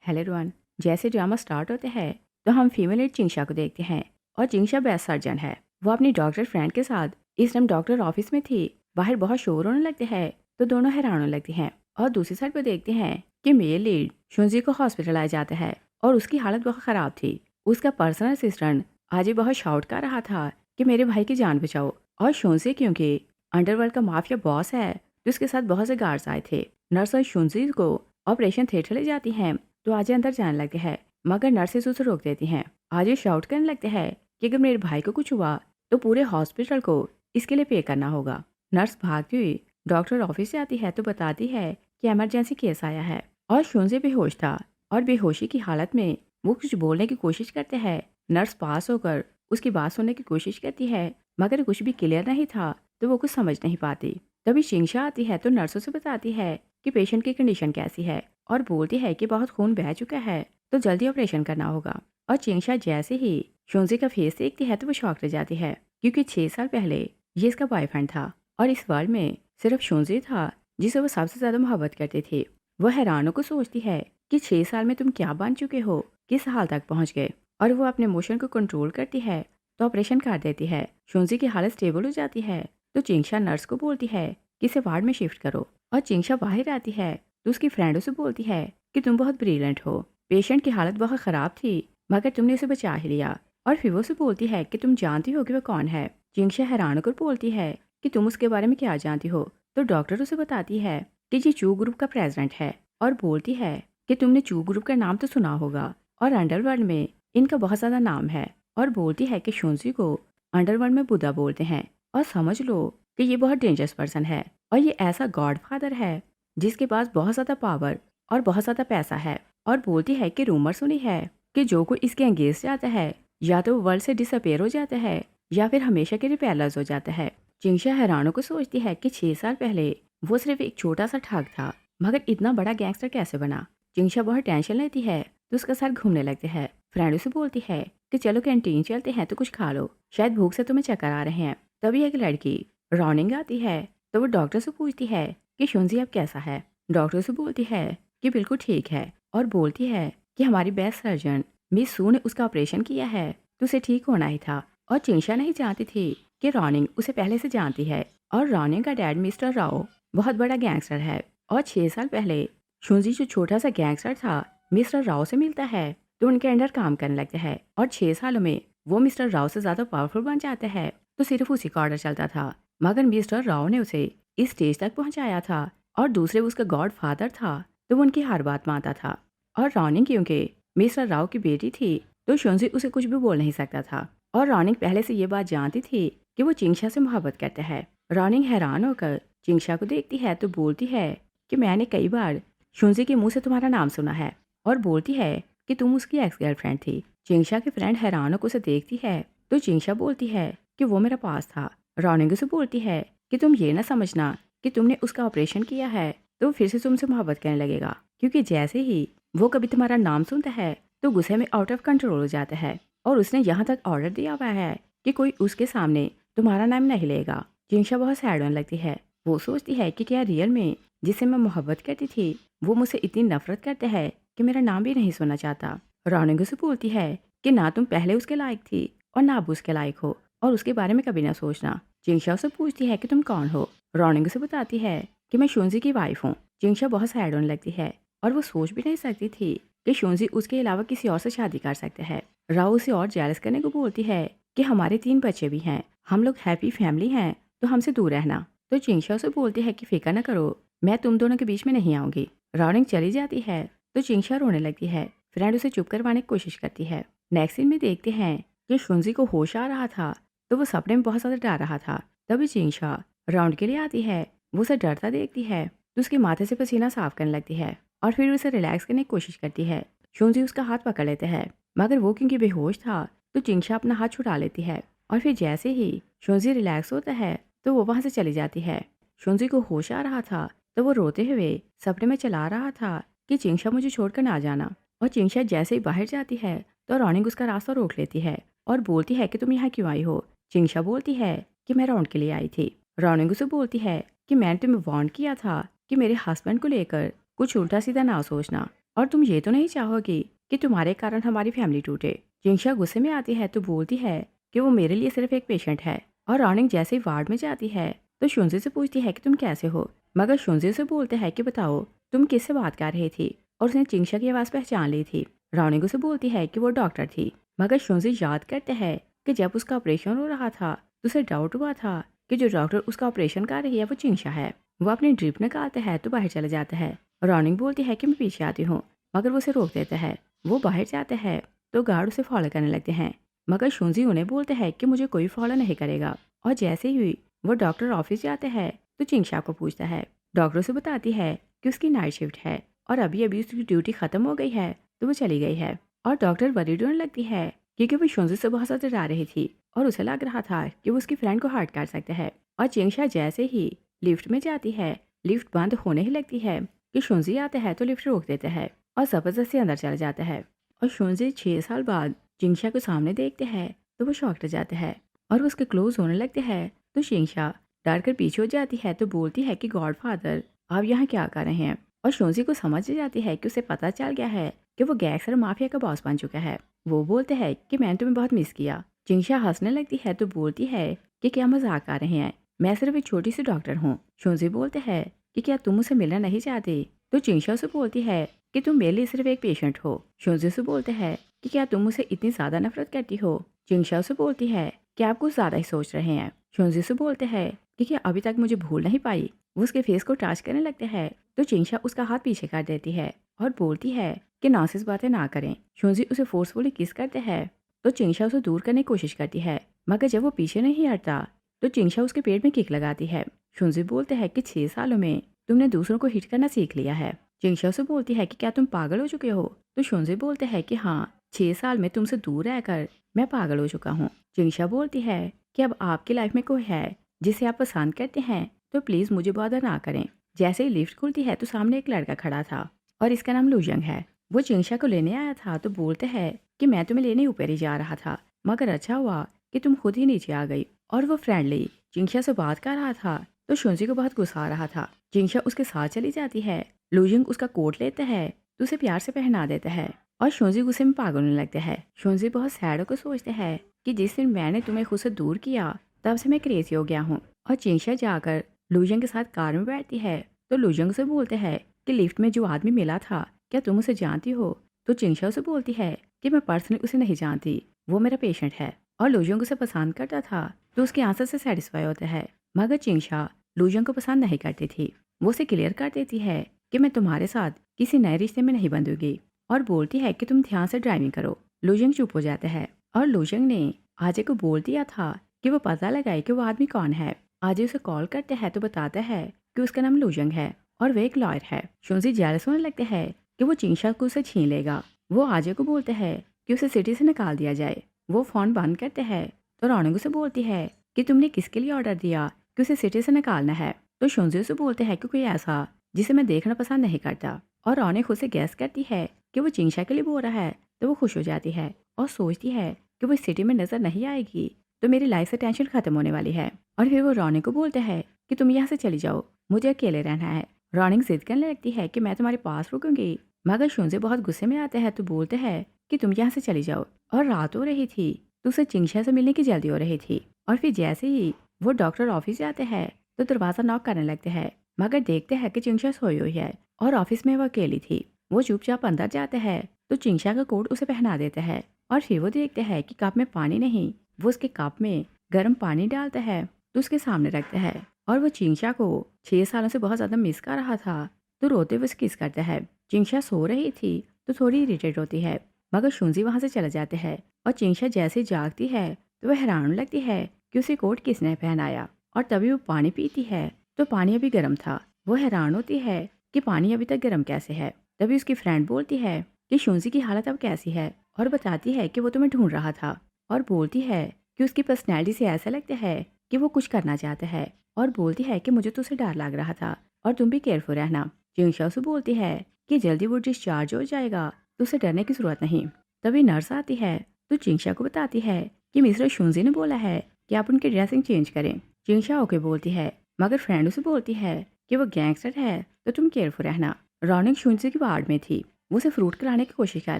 Hello Rohan. जैसे drama start होते हैं तो हम फीमेल लीड चिंगशा को देखते हैं और चिंगशा बेस्ट सर्जन है। वो अपनी डॉक्टर फ्रेंड के साथ इस टाइम डॉक्टर ऑफिस में थी। बाहर बहुत शोर होने लगते हैं तो दोनों हैरान होने लगती हैं और दूसरी साइड पर देखते हैं कि मेल लीड शुंजी को हॉस्पिटल लाया जाता है और उसकी हालत बहुत ख़राब थी। उसका पर्सनल असिस्टेंट आज ही बहुत शाउट कर रहा था कि मेरे भाई की जान बचाओ। और शुंजी क्योंकि अंडरवर्ल्ड का माफिया बॉस है तो उसके साथ बहुत से गार्ड्स आए थे। नर्स और शुंजी को ऑपरेशन थिएटर ले जाती हैं तो आज अंदर जाने लगते हैं मगर नर्सेस उसे रोक देती हैं। आज शाउट करने लगते हैं कि अगर मेरे भाई को कुछ हुआ तो पूरे हॉस्पिटल को इसके लिए पे करना होगा। नर्स भागती हुई डॉक्टर ऑफिस से आती है तो बताती है कि इमरजेंसी केस आया है और शुंजी बेहोश था और बेहोशी की हालत में वो कुछ बोलने की कोशिश करते हैं। नर्स पास होकर उसकी बात सुनने की कोशिश करती है मगर कुछ भी क्लियर नहीं था तो वो कुछ समझ नहीं पाती। तभी शिंगशा आती है तो नर्सों से बताती है कि पेशेंट की कंडीशन कैसी है और बोलती है कि बहुत खून बह चुका है तो जल्दी ऑपरेशन करना होगा। और चिंगशा जैसे ही शुंजी का फेस देखती है तो वो शॉक रह जाती है क्योंकि 6 साल पहले ये इसका बॉयफ्रेंड था और इस वर्ल्ड में सिर्फ शुंजी था जिसे वो सबसे ज्यादा मोहब्बत करते थे। वो हैरानों को सोचती है कि 6 साल में तुम क्या बन चुके हो, किस हाल तक पहुंच गए। और वो अपने इमोशन को कंट्रोल करती है तो ऑपरेशन कर देती है। शुंजी की हालत स्टेबल हो जाती है तो चिंगशा नर्स को बोलती है कि इसे वार्ड में शिफ्ट करो। और चिंगशा बाहर आती है तो उसकी फ्रेंडों से बोलती है कि तुम बहुत ब्रिलियंट हो, पेशेंट की हालत बहुत ख़राब थी मगर तुमने उसे बचा ही लिया। और फिर वो से बोलती है कि तुम जानती हो कि वो कौन है। चिंगशा हैरान होकर बोलती है कि तुम उसके बारे में क्या जानती हो। तो डॉक्टर उसे बताती है कि ये चू ग्रुप का प्रेसिडेंट है और बोलती है कि तुमने चू ग्रुप का नाम तो सुना होगा और अंडरवर्ल्ड में इनका बहुत ज़्यादा नाम है। और बोलती है कि शुंजी को अंडरवर्ल्ड में बुद्धा बोलते हैं और समझ लो कि ये बहुत डेंजरस पर्सन है और ये ऐसा गॉड फादर है जिसके पास बहुत ज़्यादा पावर और बहुत ज़्यादा पैसा है। और बोलती है कि रूमर सुनी है कि जो कोई इसके अंगेज जाता है या तो वर्ल्ड से डिसअपेयर हो जाता है या फिर हमेशा के लिए पैरलाइज हो जाता है। चिंगशा हैरानों को सोचती है कि 6 साल पहले वो सिर्फ एक छोटा सा ठग था मगर इतना बड़ा गैंगस्टर कैसे बना। चिंगशा बहुत टेंशन लेती है तो उसका सर घूमने लगते हैं। फ्रेंड उसे बोलती है कि चलो कैंटीन चलते हैं तो कुछ खा लो, शायद भूख से तुम्हें चक्कर आ रहे हैं। तभी एक लड़की रॉनिंग आती है तो वो डॉक्टर से पूछती है कि शुंजी अब कैसा है। डॉक्टर से बोलती है कि बिल्कुल ठीक है और बोलती है कि हमारी बेस्ट सर्जन मिस सू ने उसका ऑपरेशन किया है तो उसे ठीक होना ही था। और चिंगशा नहीं जानती थी कि रॉनिंग उसे पहले से जानती है और रॉनिंग का डैड मिस्टर राव बहुत बड़ा गैंगस्टर है। और 6 साल पहले शुंजी जो छोटा सा गैंगस्टर था मिस्टर राव से मिलता है तो उनके अंडर काम करने लगता है और 6 सालों में वो मिस्टर राव से ज्यादा पावरफुल बन जाता है। तो सिर्फ उसी का ऑर्डर चलता था मगर मिस्टर राव ने उसे इस स्टेज तक पहुंचाया था और दूसरे वो उसका गॉड फादर था तो वो उनकी हर बात मानता था। और रॉनिंग क्योंकि मिस्टर राव की बेटी थी तो शुंजी उसे कुछ भी बोल नहीं सकता था। और रॉनिंग पहले से ये बात जानती थी कि वो चिंगशा से मोहब्बत करता है। रॉनिंग हैरान होकर चिंगशा को देखती है तो बोलती है कि मैंने कई बार शुंजी के मुंह से तुम्हारा नाम सुना है और बोलती है कि तुम उसकी एक्स गर्लफ्रेंड थी। चिंगशा की फ्रेंड हैरान होकर उसे देखती है तो चिंगशा बोलती है कि वो मेरा पास था। रॉनिंग उसे बोलती है कि तुम ये ना समझना कि तुमने उसका ऑपरेशन किया है तो फिर से तुमसे मोहब्बत करने लगेगा क्योंकि जैसे ही वो कभी तुम्हारा नाम सुनता है तो गुस्से में आउट ऑफ कंट्रोल हो जाता है और उसने यहाँ तक ऑर्डर दिया हुआ है कि कोई उसके सामने तुम्हारा नाम नहीं लेगा। चिंगशा बहुत सैड होने लगती है। वो सोचती है कि क्या रियल में जिससे मैं मोहब्बत करती थी वो मुझसे इतनी नफरत करते हैं कि मेरा नाम भी नहीं सुनना चाहता। रॉनिंग से बोलती है कि ना तुम पहले उसके लायक थी और ना अब उसके लायक हो और उसके बारे में कभी ना सोचना। चिंगशा से पूछती है कि तुम कौन हो। रॉनिंग से बताती है कि मैं शुंजी की वाइफ हूँ। चिंगशा बहुत सैड होने लगती है और वो सोच भी नहीं सकती थी कि शुंजी उसके अलावा किसी और से शादी कर सकते हैं। राव उसे और जेलस करने को बोलती है कि हमारे 3 बच्चे भी हैं, हम लोग हैप्पी फैमिली हैं तो हमसे दूर रहना। तो चिंगशा से बोलती है कि फिक्र न करो, मैं तुम दोनों के बीच में नहीं आऊंगी। रॉनिंग चली जाती है तो चिंगशा रोने लगती है। फ्रेंड उसे चुप करवाने की कोशिश करती है। नेक्स्ट सीन में देखते हैं कि शुंजी को होश आ रहा था तो वो सपने में बहुत ज़्यादा डर रहा था। तभी चिंगशा राउंड के लिए आती है। वो उसे डरता देखती है तो उसके माथे से पसीना साफ करने लगती है और फिर उसे रिलैक्स करने की कोशिश करती है। शुंजी उसका हाथ पकड़ लेते हैं मगर वो क्योंकि बेहोश था तो चिंगशा अपना हाथ छुड़ा लेती है और फिर जैसे ही शुंजी रिलैक्स होता है तो वो वहाँ से चली जाती है। शुंजी को होश आ रहा था तो वो रोते हुए सपने में चला रहा था कि चिंगशा मुझे छोड़कर ना जाना। और चिंगशा जैसे ही बाहर जाती है तो रॉनिंग उसका रास्ता रोक लेती है और बोलती है कि तुम यहाँ क्यों आई हो। चिंगशा बोलती है कि मैं राउंड के लिए आई थी। रॉनिंग उसे बोलती है कि मैंने तुम्हें वार्न किया था कि मेरे हस्बैंड को लेकर कुछ उल्टा सीधा ना सोचना। और तुम ये तो नहीं चाहोगी कि तुम्हारे कारण हमारी फैमिली टूटे। जिंगशा गुस्से में आती है तो बोलती है कि वो मेरे लिए सिर्फ एक पेशेंट है। और रॉनिंग जैसे ही वार्ड में जाती है तो शुंजी से पूछती है कि तुम कैसे हो, मगर शुंजी से बोलते हैं कि बताओ तुम किससे बात कर रही थी, और उसने जिंगशा की आवाज़ पहचान ली थी। रॉनिंग उसे बोलती है कि वो डॉक्टर थी, मगर शुंजी याद करते हैं कि जब उसका ऑपरेशन हो रहा था तो उसे डाउट हुआ था कि जो डॉक्टर उसका ऑपरेशन कर रही है वो जिंगशा है। वो अपनी ड्रिप निकालते हैं तो बाहर चले जाता है। रॉनिंग बोलती है कि मैं पीछे आती हूँ, मगर वो उसे रोक देता है। वो बाहर जाते हैं तो गार्ड उसे फॉलो करने लगते हैं, मगर शुंजी उन्हें बोलते हैं कि मुझे कोई फॉलो नहीं करेगा। और जैसे ही वो डॉक्टर ऑफिस जाते हैं तो जिंगशा को पूछता है। डॉक्टर से बताती है कि उसकी नाइट शिफ्ट है और अभी अभी उसकी ड्यूटी खत्म हो गई है तो वो चली गई है। और डॉक्टर वरीड होने लगती है क्योंकि वो शुंजी से बहुत ज़्यादा डरा रही थी और उसे लग रहा था कि वो उसकी फ्रेंड को हर्ट कर सकता है। और जिंगशा जैसे ही लिफ्ट में जाती है, लिफ्ट बंद होने ही लगती है कि शुंजी आता है तो लिफ्ट रोक देता है और जबरदस्ती अंदर चला जाता है। और शुंजी 6 साल बाद जिंगशा को सामने देखते हैं तो वो शॉक हो जाता है और वो उसके क्लोज होने लगते हैं। तो जिंगशा डर कर पीछे हो जाती है तो बोलती है कि गॉड फादर आप यहाँ क्या कर रहे हैं। और शुंजी को समझ जाती है कि उसे पता चल गया है कि वो गैंगस्टर माफिया का बॉस बन चुका है। वो बोलते हैं कि मैंने तुम्हें बहुत मिस किया। जिंगशा हंसने लगती है तो बोलती है कि क्या मजाक कर रहे हैं, मैं सिर्फ एक छोटी सी डॉक्टर हूँ। शुंजी बोलते हैं कि क्या तुम मुझसे मिलना नहीं चाहते। तो जिंगशा उसे बोलती है कि तुम मेरे लिए सिर्फ एक पेशेंट हो। शुंजी से बोलते हैं कि क्या तुम मुझसे इतनी ज्यादा नफरत करती हो। जिंगशा से बोलती है कि आप कुछ ज्यादा ही सोच रहे हैं। शुंजी से बोलते हैं कि क्या अभी तक मुझे भूल नहीं पाई। वो उसके फेस को टच करने लगते हैं तो जिंगशा उसका हाथ पीछे कर देती है और बोलती है कि नॉनसेंस बातें ना करें। शुंजी उसे फोर्सफुली किस करते हैं तो जिंगशा उसे दूर करने की कोशिश करती है, मगर जब वो पीछे नहीं हटता तो जिंगशा उसके पेट में किक लगाती है। शुंजी बोलते हैं कि 6 सालों में तुमने दूसरों को हिट करना सीख लिया है। जिंगशा से बोलती है कि क्या तुम पागल हो चुके हो। तो शुंजी बोलते हैं कि हाँ, 6 साल में तुमसे दूर रहकर मैं पागल हो चुका हूँ। जिंगशा बोलती है कि अब आपकी लाइफ में कोई है जिसे आप पसंद करते हैं तो प्लीज मुझे बॉदर ना करें। जैसे ही लिफ्ट खुलती है तो सामने एक लड़का खड़ा था और इसका नाम लूजंग है। वो जिंगशा को लेने आया था तो बोलते हैं कि मैं तुम्हें लेने ऊपर ही जा रहा था, मगर अच्छा हुआ कि तुम खुद ही नीचे आ गई। और वो फ्रेंडली जिंगशा से बात कर रहा था तो शुंजी को बहुत गुस्सा आ रहा था। जिंगशा उसके साथ चली जाती है। लूजिंग उसका कोट लेता है तो उसे प्यार से पहना देता है और शुंजी गुस्से में पागल होने लगता है। शुंजी बहुत सैड होकर सोचते हैं कि जिस दिन मैंने तुम्हें खुद से दूर किया तब से मैं क्रेजी हो गया हूँ। और जिंगशा जाकर लूजिंग के साथ कार में बैठती है तो लूजिंग से बोलते हैं कि लिफ्ट में जो आदमी मिला था क्या तुम उसे जानती हो। तो जिंगशा उसे बोलती है कि मैं पर्सनली उसे नहीं जानती, वो मेरा पेशेंट है। और लूजिंग उसे पसंद करता था तो उसके आंसर से सेटिस्फाई होता है, मगर जिंगशा लूजिंग को पसंद नहीं करती थी। वो उसे क्लियर कर देती है कि मैं तुम्हारे साथ किसी नए रिश्ते में नहीं बंधूंगी और बोलती है कि तुम ध्यान से ड्राइविंग करो। लूजिंग चुप हो जाता है और लूजिंग ने आजे को बोल दिया था कि वो पता लगाए कि वो आदमी कौन है। आजे उसे कॉल करते हैं तो बताता है कि उसका नाम लूजिंग है और वो एक लॉयर है। शुंजी जेलस होने लगते हैं कि वो जिंगशा को उसे छीन लेगा। वो आजे को बोलते हैं कि उसे सिटी से निकाल दिया जाए। वो फोन बंद करते हैं तो रॉनिंग उसे बोलती है कि तुमने किसके लिए ऑर्डर दिया कि उसे सिटी से निकालना है। तो शुंजी उसे बोलते हैं कि कोई ऐसा जिसे मैं देखना पसंद नहीं करता। और रॉनिक उसे गैस करती है कि वो जिंगशा के लिए बोल रहा है तो वो खुश हो जाती है और सोचती है कि वो इस सिटी में नजर नहीं आएगी तो मेरी लाइफ से टेंशन खत्म होने वाली है। और फिर वो रॉनिक को बोलते हैं कि तुम यहाँ से चली जाओ, मुझे अकेले रहना है। रॉनिक जिद करने लगती है कि मैं तुम्हारे पास रुकूंगी, मगर शुंजी बहुत गुस्से में आते हैं तो बोलते हैं कि तुम यहाँ से चली जाओ। और रात हो रही थी तो उसे जिंगशा से मिलने की जल्दी हो रही थी। और फिर जैसे ही वो डॉक्टर ऑफिस जाते हैं तो दरवाजा नॉक करने लगते हैं, मगर देखते हैं कि जिंगशा सोई हुई है और ऑफिस में वो अकेली थी। वो चुपचाप अंदर जाते हैं तो जिंगशा का कोट उसे पहना देता है और फिर वो देखते हैं कि कप में पानी नहीं, वो उसके कप में गर्म पानी डालता है तो उसके सामने रखता है। और वो जिंगशा को 6 सालों से बहुत ज्यादा मिस कर रहा था तो रोते हुए किस करता है। जिंगशा सो रही थी तो थोड़ी इरिटेट होती है, मगर शुंजी वहां से चले जाते हैं। और जिंगशा जैसे जागती है तो वह हैरान होने लगती है कि उसे कोट किसने पहनाया। और तभी वो पानी पीती है तो पानी अभी गर्म था। वो हैरान होती है कि पानी अभी तक गर्म कैसे है। तभी उसकी फ्रेंड बोलती है कि शुंजी की हालत अब कैसी है और बताती है कि वो तुम्हें ढूंढ रहा था। और बोलती है कि उसकी पर्सनैलिटी से ऐसा लगता है कि वो कुछ करना चाहता है। और बोलती है कि मुझे तो उसे डर लग रहा था और तुम भी केयरफुल रहना। जिंगशा उसे बोलती है कि जल्दी वो डिस्चार्ज हो जाएगा तो उसे डरने की जरूरत नहीं। तभी नर्स आती है तो जिंगशा को बताती है कि मिस्टर शुंजी ने बोला है कि आप उनकी ड्रेसिंग चेंज करें। जिंगशा ओके बोलती है, मगर फ्रेंड उसे बोलती है कि वो गैंगस्टर है तो तुम केयरफुल रहना। रॉनिक शुंजी की वार्ड में थी वो उसे फ्रूट खिलाने की कोशिश कर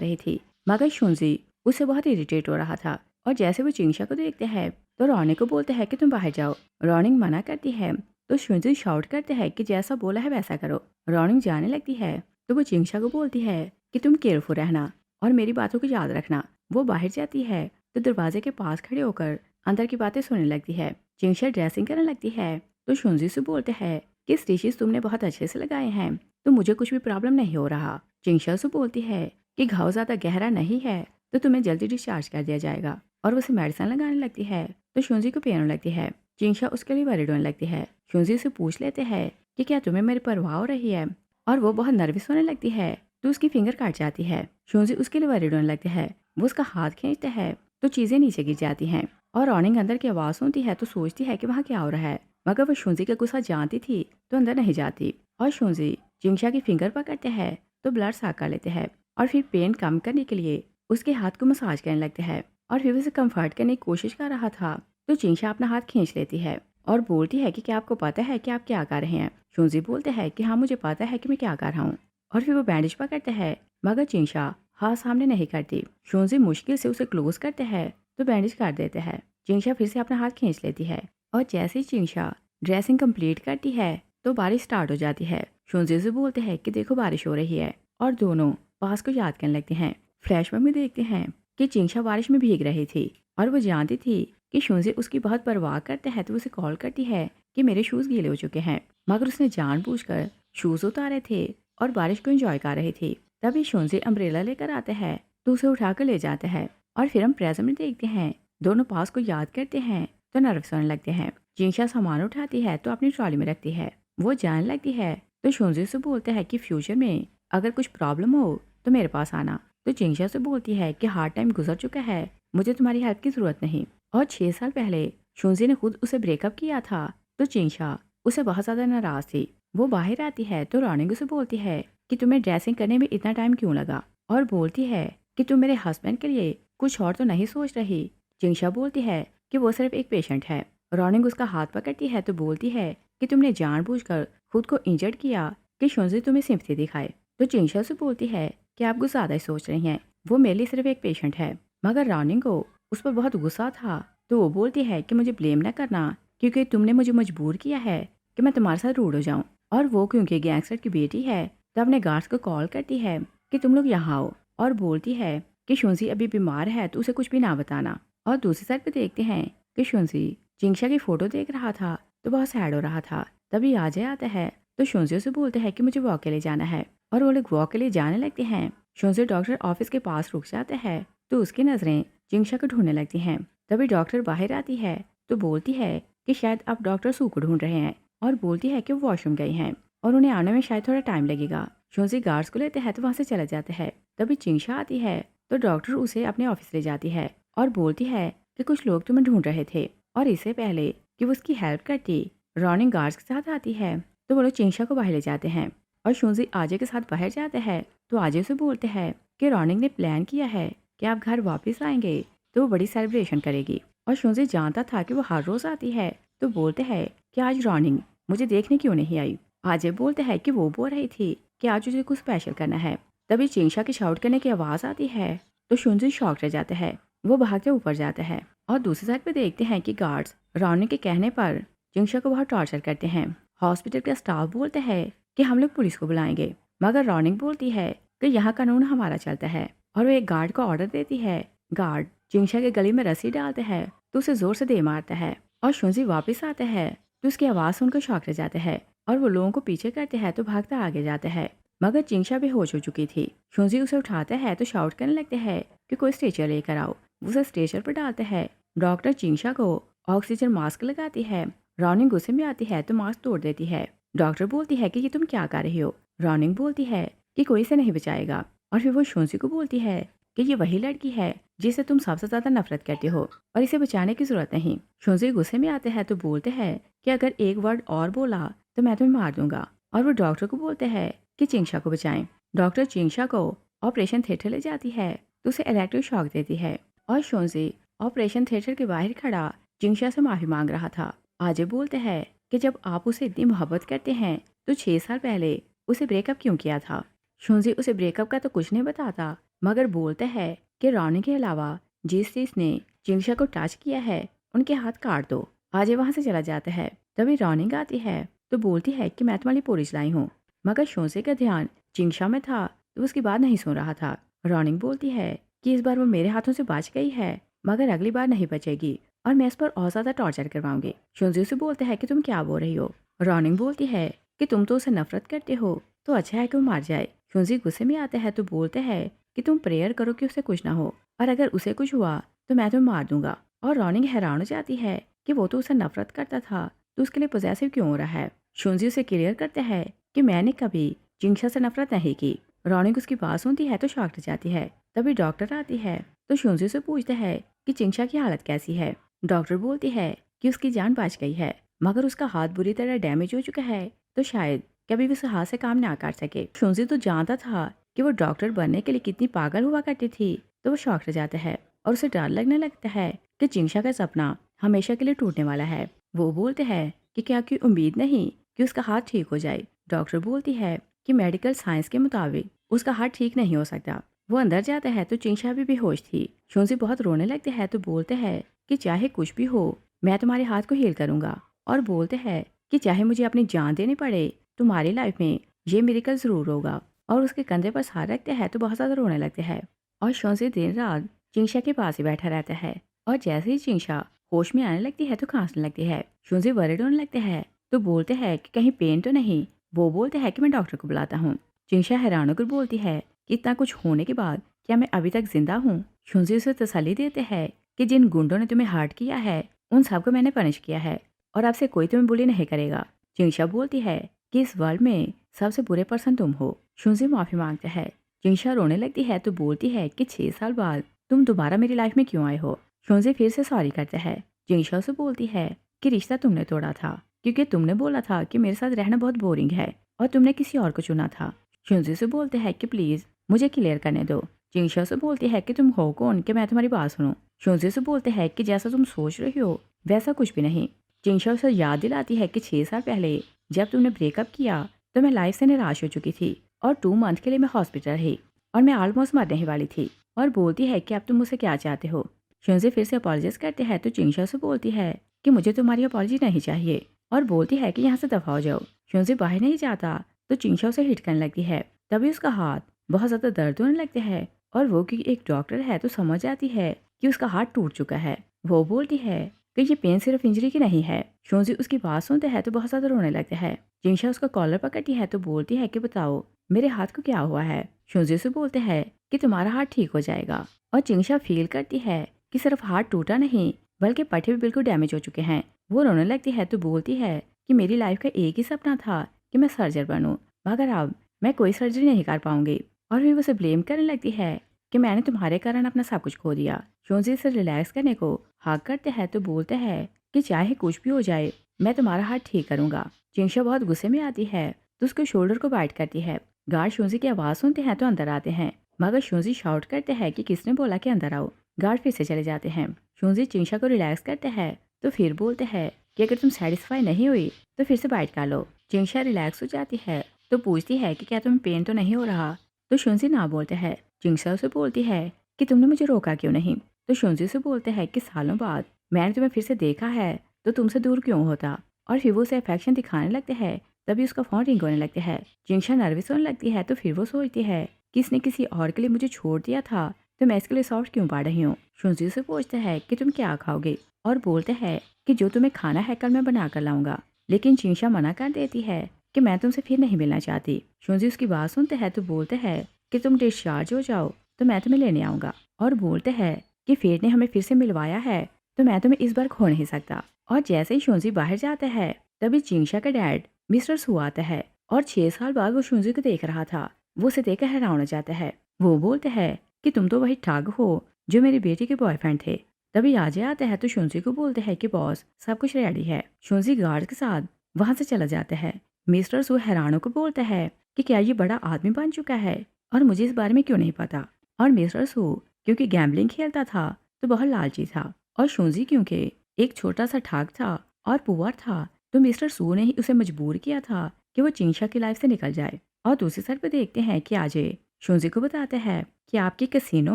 रही थी, मगर शुंजी उससे बहुत इरिटेट हो रहा था। और जैसे वो चिंगशा को देखते हैं तो रोनिंग को बोलते हैं कि तुम बाहर जाओ। रोनिंग मना करती है तो शुंजी शाउट करते हैं कि जैसा बोला है वैसा करो। रोनिंग जाने लगती है तो वो चिंगशा को बोलती है कि तुम केयरफुल रहना और मेरी बातों को याद रखना। वो बाहर जाती है तो दरवाजे के पास खड़े होकर अंदर की बातें सुनने लगती है। चिंगशा ड्रेसिंग करने लगती है तो शुंजी से बोलते हैं कि स्टिचेस तुमने बहुत अच्छे से लगाए हैं तो मुझे कुछ भी प्रॉब्लम नहीं हो रहा। चिंगशा से बोलती है कि घाव ज्यादा गहरा नहीं है तो तुम्हें जल्दी डिस्चार्ज कर दिया जाएगा। और उसे मेडिसिन लगाने लगती है तो शुंजी को पेन होने लगती है। चिंगशा उसके लिए वरीड होने लगती है। शुंजी से पूछ लेते हैं कि क्या तुम्हें मेरी परवाह हो रही है, और वो बहुत नर्वस होने लगती है तो उसकी फिंगर काट जाती है। शुंजी उसके लिए वरीड होने लगते हैं। वो उसका हाथ खींचते हैं तो चीजें नीचे गिर जाती हैं और रोनिंग अंदर की आवाज सुनती है तो सोचती है कि वहाँ क्या हो रहा है, मगर वो शुंजी का गुस्सा जानती थी तो अंदर नहीं जाती। और शुंजी चिंगशा की फिंगर पकड़ते हैं तो ब्लड साफ कर लेते हैं और फिर पेन कम करने के लिए उसके हाथ को मसाज करने लगते हैं। और फिर उसे कंफर्ट करने की कोशिश कर रहा था तो चिंगशा अपना हाथ खींच लेती है और बोलती है कि क्या आपको पता है कि आप क्या कर रहे हैं। शुंजी बोलते हैं कि हाँ मुझे पता है कि मैं क्या कर रहा हूँ। और फिर वो बैंडेज पकड़ते हैं मगर चिंगशा हाथ सामने नहीं करती। शुंजी मुश्किल से उसे क्लोज करते हैं तो बैंडेज कर देते हैं। चिंगशा फिर से अपना हाथ खींच लेती है और जैसे ही चिंगशा ड्रेसिंग कंप्लीट करती है तो बारिश स्टार्ट हो जाती है। शुंजी से बोलते हैं कि देखो बारिश हो रही है और दोनों पास को याद करने लगते हैं। फ्लैशबैक में देखते हैं कि चिंगशा बारिश में भीग रही थी और वो जानती थी कि शुंजी उसकी बहुत परवाह करते हैं तो उसे कॉल करती है कि मेरे शूज गीले हो चुके हैं, मगर उसने जानबूझकर शूज उतारे थे और बारिश को एंजॉय कर रही थी। तभी शुंजी अम्ब्रेला लेकर आते हैं तो उसे उठाकर ले जाते हैं। और फिर हम प्रेजेंट में देखते हैं दोनों पास को याद करते हैं तो नर्वस होने लगते हैं। चिंगशा सामान उठाती है तो अपनी ट्रॉली में रखती है। वो जाने लगती है तो शुंजी से बोलते हैं कि फ्यूचर में अगर कुछ प्रॉब्लम हो तो मेरे पास आना। तो चिंगशा से बोलती है कि हार्ड टाइम गुजर चुका है, मुझे तुम्हारी हेल्प की जरूरत नहीं। और 6 साल पहले शुंजी ने खुद उसे ब्रेकअप किया था तो चिंगशा उसे बहुत ज्यादा नाराज थी। वो बाहर आती है तो रोनिंग उसे बोलती है कि तुम्हें ड्रेसिंग करने में इतना टाइम क्यों लगा, और बोलती है कि तुम मेरे हस्बैंड के लिए कुछ और तो नहीं सोच रही। चिंगशा बोलती है कि वो सिर्फ एक पेशेंट है। रोनिंग उसका हाथ पकड़ती है तो बोलती है कि तुमने जानबूझकर खुद को इंजर्ड किया कि शुंजी तुम्हें सिंपैथी दिखाए। तो चिंगशा से बोलती है कि आप कुछ ज्यादा ही सोच रही हैं, वो मेरे लिए सिर्फ एक पेशेंट है। मगर रोनिंग को उस पर बहुत गुस्सा था तो वो बोलती है कि मुझे ब्लेम न करना क्योंकि तुमने मुझे मजबूर किया है कि मैं तुम्हारे साथ रूड हो जाऊं। और वो क्योंकि गैंगस्टर की बेटी है तो अपने गार्ड्स को कॉल करती है कि तुम लोग यहाँ आओ, और बोलती है कि शुंजी अभी बीमार है तो उसे कुछ भी ना बताना। और दूसरी साइड पे देखते हैं कि शुंजी चिंगशा की फोटो देख रहा था तो बहुत सैड हो रहा था। तभी अजय आता है तो शुंजी से बोलते हैं कि मुझे वॉक के लिए जाना है और वो लोग वॉक के लिए जाने लगते हैं। शुंजी डॉक्टर ऑफिस के पास रुक जाते हैं तो उसकी नजरें चिंगशा को ढूंढने लगती हैं। तभी डॉक्टर बाहर आती है तो बोलती है कि शायद आप डॉक्टर सू को ढूंढ रहे हैं, और बोलती है कि वो वॉशरूम गई हैं और उन्हें आने में शायद थोड़ा टाइम लगेगा। शुंजी गार्ड्स को लेते हैं तो वहां से चले जाते हैं। तभी चिंगशा आती है तो डॉक्टर उसे अपने ऑफिस ले जाती है और बोलती है कि कुछ लोग तुम्हें ढूंढ रहे थे। और इससे पहले कि वो उसकी हेल्प करती, रोनिंग गार्ड्स के साथ आती है तो वो लोग चिंगशा को बाहर ले जाते हैं। और शुंजी आजे के साथ बाहर जाते हैं तो आजे से बोलते हैं कि रोनिंग ने प्लान किया है कि आप घर वापस आएंगे तो वो बड़ी सेलिब्रेशन करेगी। और शुंजी जानता था कि वो हर रोज आती है तो बोलते हैं कि आज रोनिंग मुझे देखने क्यों नहीं आई। आजे बोलते हैं कि वो बोल रही थी कि आज उसे कुछ स्पेशल करना है। तभी चिंगशा की शाउट करने की आवाज आती है तो शुंजी शॉक रह जाता है। वो भागते ऊपर जाता है और दूसरी साइड पे देखते हैं कि गार्ड्स रोनिंग के कहने पर चिंगशा को बहुत टॉर्चर करते हैं। हॉस्पिटल का स्टाफ बोलते हैं कि हम लोग पुलिस को बुलाएंगे, मगर रोनिंग बोलती है कि यहाँ कानून हमारा चलता है। और वो एक गार्ड को ऑर्डर देती है। गार्ड चिंगशा के गले में रस्सी डालते हैं तो उसे जोर से दे मारता है। और शुंजी वापस आता है तो उसकी आवाज सुनकर शॉक रह जाते हैं और वो लोगों को पीछे करते हैं तो भागता आगे जाता है, मगर चिंगशा बेहोश हो चुकी थी। शुंजी उसे उठाता है तो शाउट करने लगते हैं कि कोई स्ट्रेचर लेकर आओ। वो उसे स्ट्रेचर पर डालते हैं। डॉक्टर चिंगशा को ऑक्सीजन मास्क लगाती है। रोनिंग गुस्से में आती है तो मास्क तोड़ देती है। डॉक्टर बोलती है कि ये तुम क्या कर रही हो। रोनिंग बोलती है कि कोई इसे नहीं बचाएगा। और फिर वो शुंजी को बोलती है कि ये वही लड़की है जिसे तुम सबसे ज्यादा नफरत करते हो और इसे बचाने की जरूरत नहीं। शुंजी गुस्से में आते हैं तो बोलते हैं कि अगर एक वर्ड और बोला तो मैं तुम्हें मार दूंगा। और वो डॉक्टर को बोलते हैं कि चिंगशा को बचाएं। डॉक्टर चिंगशा को ऑपरेशन थिएटर ले जाती है तो उसे इलेक्ट्रिक शॉक देती है। और शुंजी ऑपरेशन थिएटर के बाहर खड़ा चिंगशा से माफी मांग रहा था। आजे बोलते हैं कि जब आप उसे इतनी मोहब्बत करते हैं तो 6 साल पहले उसे ब्रेकअप क्यों किया था। शुंजी उसे ब्रेकअप का तो कुछ नहीं बताता, मगर बोलता है कि रोनिंग के अलावा जिस चीज ने जिंगशा को टच किया है उनके हाथ काट दो। आज ये वहां से चला जाता है। तभी रोनिंग आती है तो बोलती है कि मैं तुम्हारी पूरी लाई हूँ, मगर शुंजी का ध्यान जिंगशा में था तो उसकी बात नहीं सुन रहा था। रोनिंग बोलती है कि इस बार वो मेरे हाथों से बच गई है, मगर अगली बार नहीं बचेगी और मैं इस पर और ज्यादा टॉर्चर करवाऊंगी। शुंजी से बोलते हैं कि तुम क्या बोल रही हो। रोनिंग बोलती है कि तुम तो उसे नफरत करते हो, तो अच्छा है कि वो मार जाए। शुंजी गुस्से में आते हैं तो बोलते हैं कि तुम प्रेयर करो कि उसे कुछ ना हो, और अगर उसे कुछ हुआ तो मैं तुम्हें मार दूंगा। और रोनिंग हैरान हो जाती है कि वो तो उसे नफरत करता था, तो उसके लिए पोजेसिव क्यों हो रहा है। शुंजी उसे क्लियर करते हैं कि मैंने कभी जिंगशा से नफरत नहीं की। रोनिंग उसकी बात सुनती है तो शॉक हो जाती है। तभी डॉक्टर आती है तो शुंजी से पूछते हैं कि जिंगशा की हालत कैसी है। डॉक्टर बोलती है कि उसकी जान बच गई है, मगर उसका हाथ बुरी तरह डैमेज हो चुका है, तो शायद कभी भी उसे हाथ से काम ना कर सके। शुंजी तो जानता था कि वो डॉक्टर बनने के लिए कितनी पागल हुआ करती थी, तो वो शॉक हो जाता है और उसे डर लगने लगता है कि जिंगशा का सपना हमेशा के लिए टूटने वाला है। वो बोलते हैं कि क्या कोई उम्मीद नहीं कि उसका हाथ ठीक हो जाए। डॉक्टर बोलती है कि मेडिकल साइंस के मुताबिक उसका हाथ ठीक नहीं हो सकता। वो अंदर जाता है तो जिंगशा भी बेहोश थी। शुंजी बहुत रोने लगते हैं तो बोलते हैं कि चाहे कुछ भी हो मैं तुम्हारे हाथ को हील करूंगा, और बोलते हैं कि चाहे मुझे अपनी जान देनी पड़े तुम्हारी लाइफ में ये मिरेकल जरूर होगा। और उसके कंधे पर हाथ रखते हैं तो बहुत ज्यादा रोने लगते हैं। और शुंजी दिन रात जिंगशा के पास ही बैठा रहता है, और जैसे ही जिंगशा होश में आने लगती है तो खांसने लगती है। शुंजी वरिड होने लगते हैं तो बोलते हैं कि कहीं पेन तो नहीं। वो बोलते हैं कि मैं डॉक्टर को बुलाता हूँ। जिंगशा हैरान होकर बोलती है कि इतना कुछ होने के बाद क्या मैं अभी तक जिंदा हूँ। शुंजी उसे तसल्ली देते हैं कि जिन गुंडों ने तुम्हें हर्ट किया है उन सबको मैंने पनिश किया है, और अब से कोई तुम्हें बुली नहीं करेगा। जिंगशा बोलती है कि इस वर्ल्ड में सबसे बुरे पर्सन तुम हो। शुंजी माफी मांगता है। जिंगशा रोने लगती है तो बोलती है कि 6 साल बाद तुम दोबारा मेरी लाइफ में क्यों आए हो। शुंजी फिर से सॉरी करता है। जिंगशा से बोलती है कि रिश्ता तुमने तोड़ा था, क्योंकि तुमने बोला था कि मेरे साथ रहना बहुत बोरिंग है और तुमने किसी और को चुना था। शुंजी से बोलते हैं कि प्लीज मुझे क्लियर करने दो। जिंगशा से बोलती है कि तुम हो कौन कि मैं तुम्हारी बात सुनूं। शुंजी से बोलते हैं कि जैसा तुम सोच रही हो वैसा कुछ भी नहीं। जिंगशा उसे याद दिलाती है कि 6 साल पहले जब तुमने ब्रेकअप किया तो मैं लाइफ से निराश हो चुकी थी, और 2 मंथ के लिए मैं हॉस्पिटल रही और मैं ऑलमोस्ट मरने ही वाली थी। और बोलती है कि अब तुम मुझसे क्या चाहते हो। शुंजी फिर से अपॉलॉजिस करते हैं तो जिंगशा से बोलती है कि मुझे तुम्हारी अपॉलॉजी नहीं चाहिए, और बोलती है कि यहाँ से दफा हो जाओ। शुंजी बाहर नहीं जाता तो जिंगशा उसे हिट करने लगती है। तभी उसका हाथ बहुत ज्यादा दर्द होने लगता है, और वो क्योंकि एक डॉक्टर है तो समझ आती है कि उसका हाथ टूट चुका है। वो बोलती है कि ये पेन सिर्फ इंजरी की नहीं है। शुंजी उसकी बात सुनते हैं तो बहुत ज्यादा रोने लगता है। जिंगशा उसका कॉलर पकड़ती है तो बोलती है कि बताओ मेरे हाथ को क्या हुआ है। शुंजी से बोलते हैं कि तुम्हारा हाथ ठीक हो जाएगा। और जिंगशा फील करती है कि सिर्फ हाथ टूटा नहीं बल्कि पट्टे भी बिल्कुल डैमेज हो चुके हैं। वो रोने लगती है तो बोलती है कि मेरी लाइफ का एक ही सपना था कि मैं सर्जर बनूं, मगर अब मैं कोई सर्जरी नहीं कर पाऊंगी। और फिर वो उसे ब्लेम करने लगती है कि मैंने तुम्हारे कारण अपना सब कुछ खो दिया। शुंजी से रिलैक्स करने को हाँ करते हैं तो बोलते हैं कि चाहे कुछ भी हो जाए मैं तुम्हारा हाथ ठीक करूंगा। जिंगशा बहुत गुस्से में आती है तो उसके शोल्डर को बाइट करती है। गार्ड शुंजी की आवाज सुनते हैं तो अंदर आते हैं, मगर शुंजी शाउट करते हैं कि किसने बोला कि अंदर आओ। गार्ड फिर से चले जाते हैं। शुंजी जिंगशा को रिलैक्स करते हैं तो फिर बोलते हैं कि अगर तुम सेटिस्फाई नहीं हुई तो फिर से बाइट कर लो। जिंगशा रिलैक्स हो जाती है तो पूछती है कि क्या तुम्हें पेन तो नहीं हो रहा। तो शुंजी ना बोलते हैं। जिंगशा उसे बोलती है कि तुमने मुझे रोका क्यों नहीं। तो शुंजी से बोलते हैं कि सालों बाद मैंने तुम्हें फिर से देखा है तो तुमसे दूर क्यों होता। और फिर वो उसे अफेक्शन दिखाने लगते हैं। तभी उसका फोन रिंग होने लगता है। जिंगशा नर्वस होने लगती है तो फिर वो सोचती है कि इसने किसी और के लिए मुझे छोड़ दिया था, तो मैं इसके लिए सॉफ्ट क्यों पा रही हूँ। शुंजी से पूछता है कि तुम क्या खाओगे, और बोलते हैं कि जो तुम्हें खाना है कल मैं बना कर लाऊंगा। लेकिन जिंगशा मना कर देती है कि मैं तुमसे फिर नहीं मिलना चाहती। शुंजी उसकी बात सुनते हैं तो बोलते हैं कि तुम डिस्चार्ज हो जाओ तो मैं तुम्हें लेने आऊंगा। और बोलते हैं कि फेट ने हमें फिर से मिलवाया है तो मैं तुम्हें इस बार खो नहीं सकता। और जैसे ही शुंजी बाहर जाता है तभी जिंगशा का डैड मिस्टर सू आता है, और 6 साल बाद वो शुंजी को देख रहा था। वो उसे देखकर हैरान हो जाता है। वो बोलते हैं कि तुम तो वही ठग हो जो मेरी बेटी के बॉयफ्रेंड थे। तभी आजे आता है तो शुंजी को बोलते हैं कि बॉस सब कुछ रेडी है। शुंजी गार्ड के साथ वहां से चला जाता है। मिस्टर सू हैरानों को बोलता है कि क्या ये बड़ा आदमी बन चुका है और मुझे इस बारे में क्यों नहीं पता। और मिस्टर सू क्योंकि गैम्बलिंग खेलता था तो बहुत लालची था, और शुंजी क्योंकि एक छोटा सा ठग था और पुअर था, तो मिस्टर सू ने ही उसे मजबूर किया था कि वो जिंगशा की लाइफ से निकल जाए। और दूसरी साइड पर देखते हैं कि अजय शुंजी को बताता है कि आपके कैसीनो